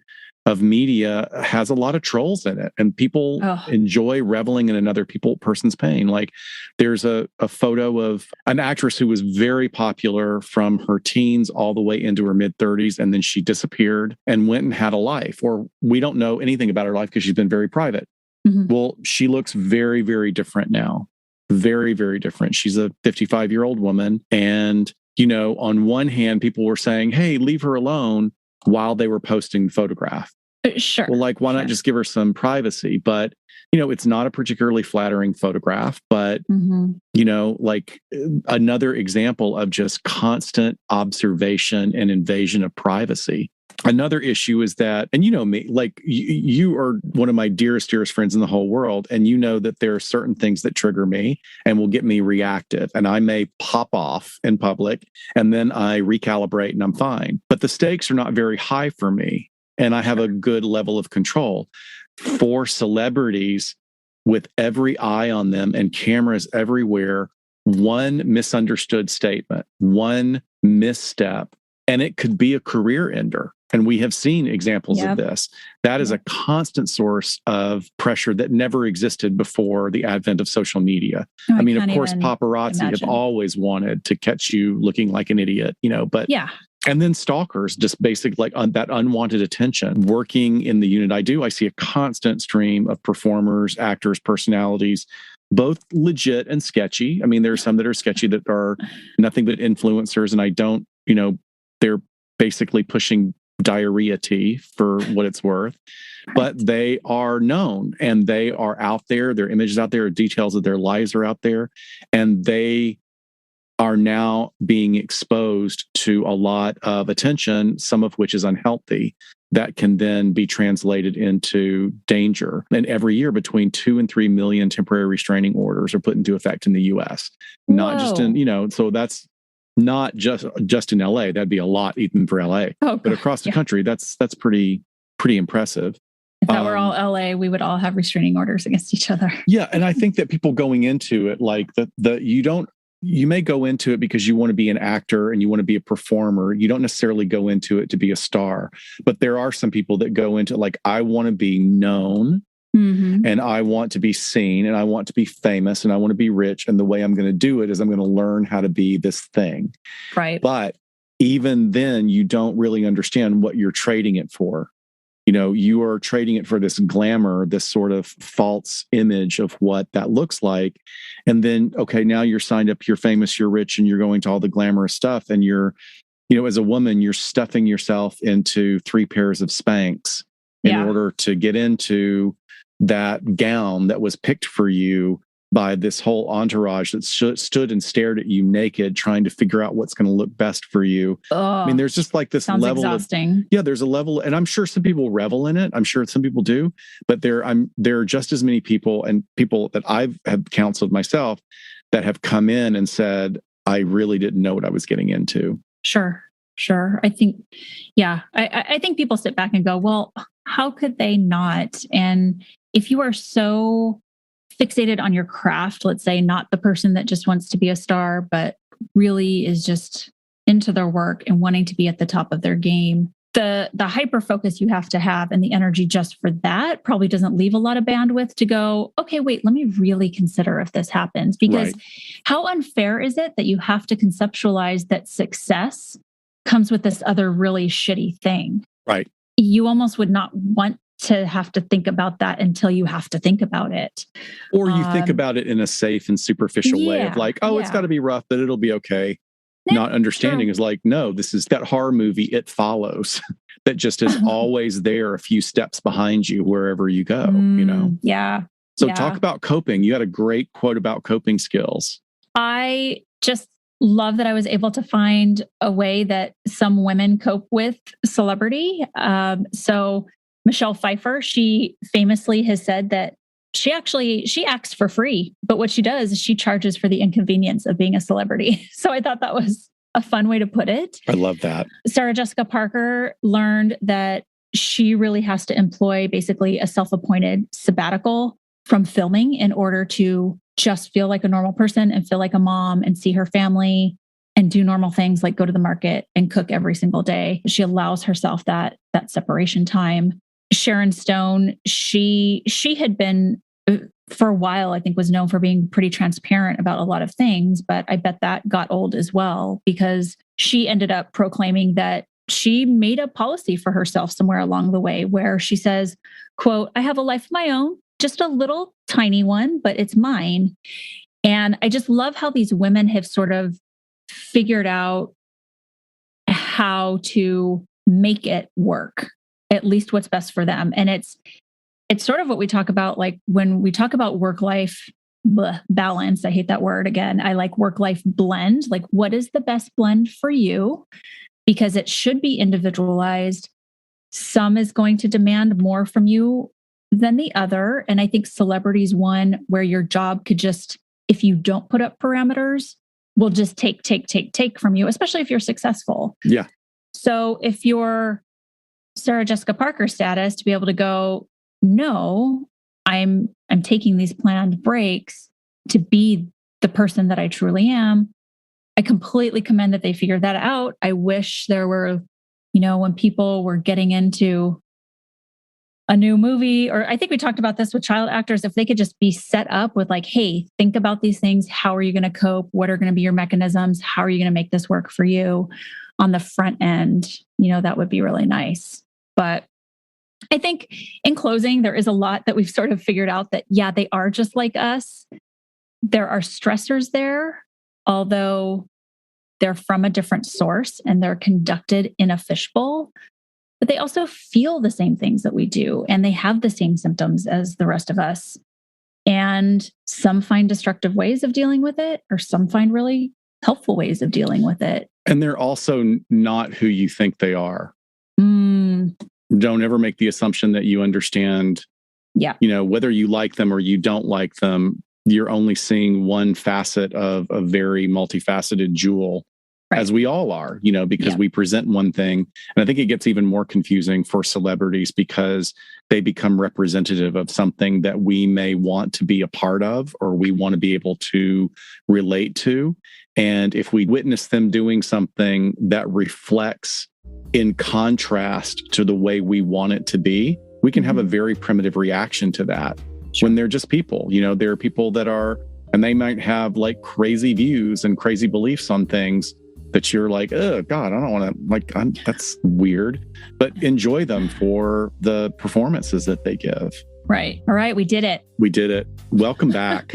of media has a lot of trolls in it, and people enjoy reveling in another person's pain. Like there's a photo of an actress who was very popular from her teens all the way into her mid 30s. And then she disappeared and went and had a life, or we don't know anything about her life because she's been very private. Well, she looks very, very different now. Very, very different. She's a 55-year-old woman. And, on one hand, people were saying, hey, leave her alone, while they were posting the photograph. Sure. Well, like, why not just give her some privacy? But, it's not a particularly flattering photograph, but, like another example of just constant observation and invasion of privacy. Another issue is that, and me, like you are one of my dearest friends in the whole world. And that there are certain things that trigger me and will get me reactive. And I may pop off in public and then I recalibrate and I'm fine. But the stakes are not very high for me. And I have a good level of control. For celebrities, with every eye on them and cameras everywhere, one misunderstood statement, one misstep, and it could be a career ender. And we have seen examples of this. That is a constant source of pressure that never existed before the advent of social media. I mean, of course, paparazzi have always wanted to catch you looking like an idiot, but and then stalkers, just basic, like that unwanted attention. Working in the unit I do, I see a constant stream of performers, actors, personalities, both legit and sketchy. I mean, there are some that are sketchy that are nothing but influencers, and I don't, they're basically pushing diarrhea tea for what it's worth, but they are known and they are out there. Their images out there, details of their lives are out there, and they are now being exposed to a lot of attention, some of which is unhealthy, that can then be translated into danger. And every year, between 2 and 3 million temporary restraining orders are put into effect in the US. Not just in, so that's not just in LA. That'd be a lot even for LA. But across the country, that's pretty impressive. If that were all LA, we would all have restraining orders against each other. Yeah. And I think that people going into it, like you may go into it because you want to be an actor and you want to be a performer. You don't necessarily go into it to be a star. But there are some people that go into like, I want to be known. And I want to be seen and I want to be famous and I want to be rich. And the way I'm going to do it is I'm going to learn how to be this thing. Right. But even then, you don't really understand what you're trading it for. You are trading it for this glamour, this sort of false image of what that looks like. And then, okay, now you're signed up, you're famous, you're rich, and you're going to all the glamorous stuff. And you're, as a woman, you're stuffing yourself into 3 pairs of Spanx in order to get into that gown that was picked for you by this whole entourage that stood and stared at you naked, trying to figure out what's going to look best for you. I mean, there's just like this level exhausting. There's a level, and I'm sure some people revel in it. I'm sure some people do, but there are just as many people and people that I've counseled myself that have come in and said, I really didn't know what I was getting into. Sure. I think, I think people sit back and go, well, how could they not? And if you are so fixated on your craft, let's say, not the person that just wants to be a star, but really is just into their work and wanting to be at the top of their game, the hyper focus you have to have and the energy just for that probably doesn't leave a lot of bandwidth to go, okay, wait, let me really consider if this happens. Because how unfair is it that you have to conceptualize that success comes with this other really shitty thing? Right. You almost would not want to have to think about that until you have to think about it. Or you think about it in a safe and superficial way of like, it's got to be rough, but it'll be okay. Not understanding is like, no, this is that horror movie, It Follows, that just is always there a few steps behind you wherever you go, Yeah. So talk about coping. You had a great quote about coping skills. I just love that I was able to find a way that some women cope with celebrity. So Michelle Pfeiffer, she famously has said that she acts for free, but what she does is she charges for the inconvenience of being a celebrity. So I thought that was a fun way to put it. I love that. Sarah Jessica Parker learned that she really has to employ basically a self-appointed sabbatical from filming in order to just feel like a normal person and feel like a mom and see her family and do normal things like go to the market and cook every single day. She allows herself that separation time. Sharon Stone, she had been for a while, I think, was known for being pretty transparent about a lot of things, but I bet that got old as well because she ended up proclaiming that she made a policy for herself somewhere along the way where she says, quote, I have a life of my own, just a little tiny one, but it's mine. And I just love how these women have sort of figured out how to make it work, at least what's best for them. And it's sort of what we talk about, like when we talk about work-life balance. I hate that word again. I like work-life blend. Like, what is the best blend for you? Because it should be individualized. Some is going to demand more from you than the other. And I think celebrity is one where your job could just, if you don't put up parameters, will just take from you, especially if you're successful. Yeah. So if you're Sarah Jessica Parker status, to be able to go, no, I'm taking these planned breaks to be the person that I truly am. I completely commend that they figured that out. I wish there were, when people were getting into a new movie, or I think we talked about this with child actors, if they could just be set up with like, hey, think about these things. How are you going to cope? What are going to be your mechanisms? How are you going to make this work for you on the front end? That would be really nice. But I think in closing, there is a lot that we've sort of figured out that, they are just like us. There are stressors there, although they're from a different source and they're conducted in a fishbowl, but they also feel the same things that we do. And they have the same symptoms as the rest of us. And some find destructive ways of dealing with it, or some find really helpful ways of dealing with it. And they're also not who you think they are. Don't ever make the assumption that you understand, whether you like them or you don't like them. You're only seeing one facet of a very multifaceted jewel. as we all are, because we present one thing. And I think it gets even more confusing for celebrities because they become representative of something that we may want to be a part of or we want to be able to relate to. And if we witness them doing something that reflects in contrast to the way we want it to be, we can have a very primitive reaction to that when they're just people. There are people that are, and they might have like crazy views and crazy beliefs on things that you're like, oh God, I don't want to, that's weird, but enjoy them for the performances that they give. Right. All right. We did it. We did it. Welcome back.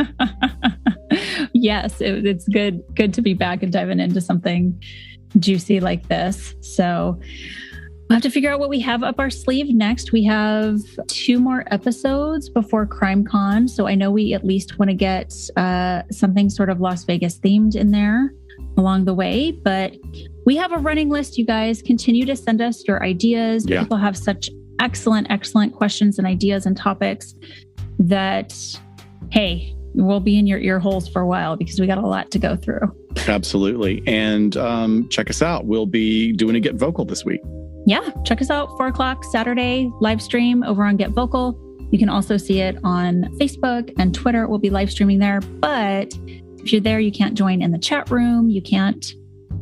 Yes. It's good to be back and diving into something juicy like this. So we'll have to figure out what we have up our sleeve next. We have 2 more episodes before CrimeCon. So I know we at least want to get something sort of Las Vegas themed in there along the way, but we have a running list. You guys continue to send us your ideas. Yeah. People have such excellent questions and ideas and topics that, hey, we'll be in your ear holes for a while because we got a lot to go through. Absolutely. And check us out. We'll be doing a Get Vocal this week. Yeah. Check us out 4:00 Saturday live stream over on Get Vocal. You can also see it on Facebook and Twitter. We'll be live streaming there. But if you're there, you can't join in the chat room. You can't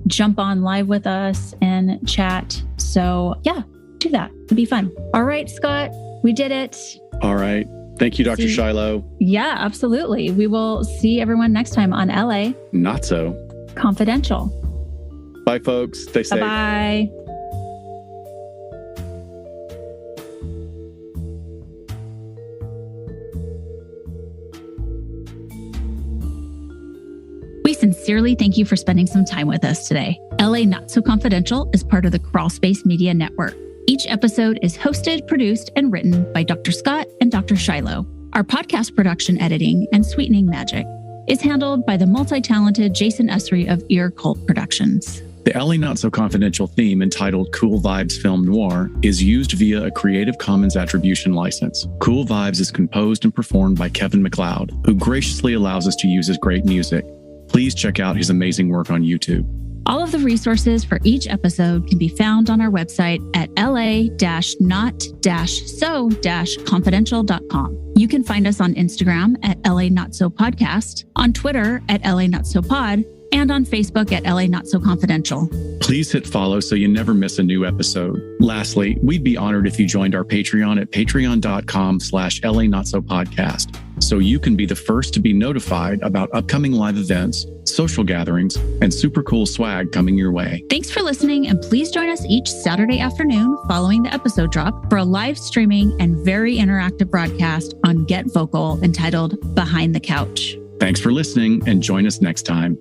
jump on live with us and chat. So yeah, do that. It'll be fun. All right, Scott, we did it. All right. Thank you, Dr. Shiloh. Yeah, absolutely. We will see everyone next time on LA Not So Confidential. Bye, folks. Stay safe. Bye. We sincerely thank you for spending some time with us today. LA Not So Confidential is part of the Crawl Space Media Network. Each episode is hosted, produced, and written by Dr. Scott and Dr. Shiloh. Our podcast production editing and sweetening magic is handled by the multi-talented Jason Esri of Ear Cult Productions. The LA Not So Confidential theme entitled Cool Vibes Film Noir is used via a Creative Commons Attribution license. Cool Vibes is composed and performed by Kevin MacLeod, who graciously allows us to use his great music. Please check out his amazing work on YouTube. All of the resources for each episode can be found on our website at la-not-so-confidential.com. You can find us on Instagram at LA Not So Podcast, on Twitter at LA Not So Pod, and on Facebook at LA Not So Confidential. Please hit follow so you never miss a new episode. Lastly, we'd be honored if you joined our Patreon at patreon.com/LA Not So Podcast, so you can be the first to be notified about upcoming live events, social gatherings, and super cool swag coming your way. Thanks for listening, and please join us each Saturday afternoon following the episode drop for a live streaming and very interactive broadcast on Get Vocal entitled Behind the Couch. Thanks for listening, and join us next time.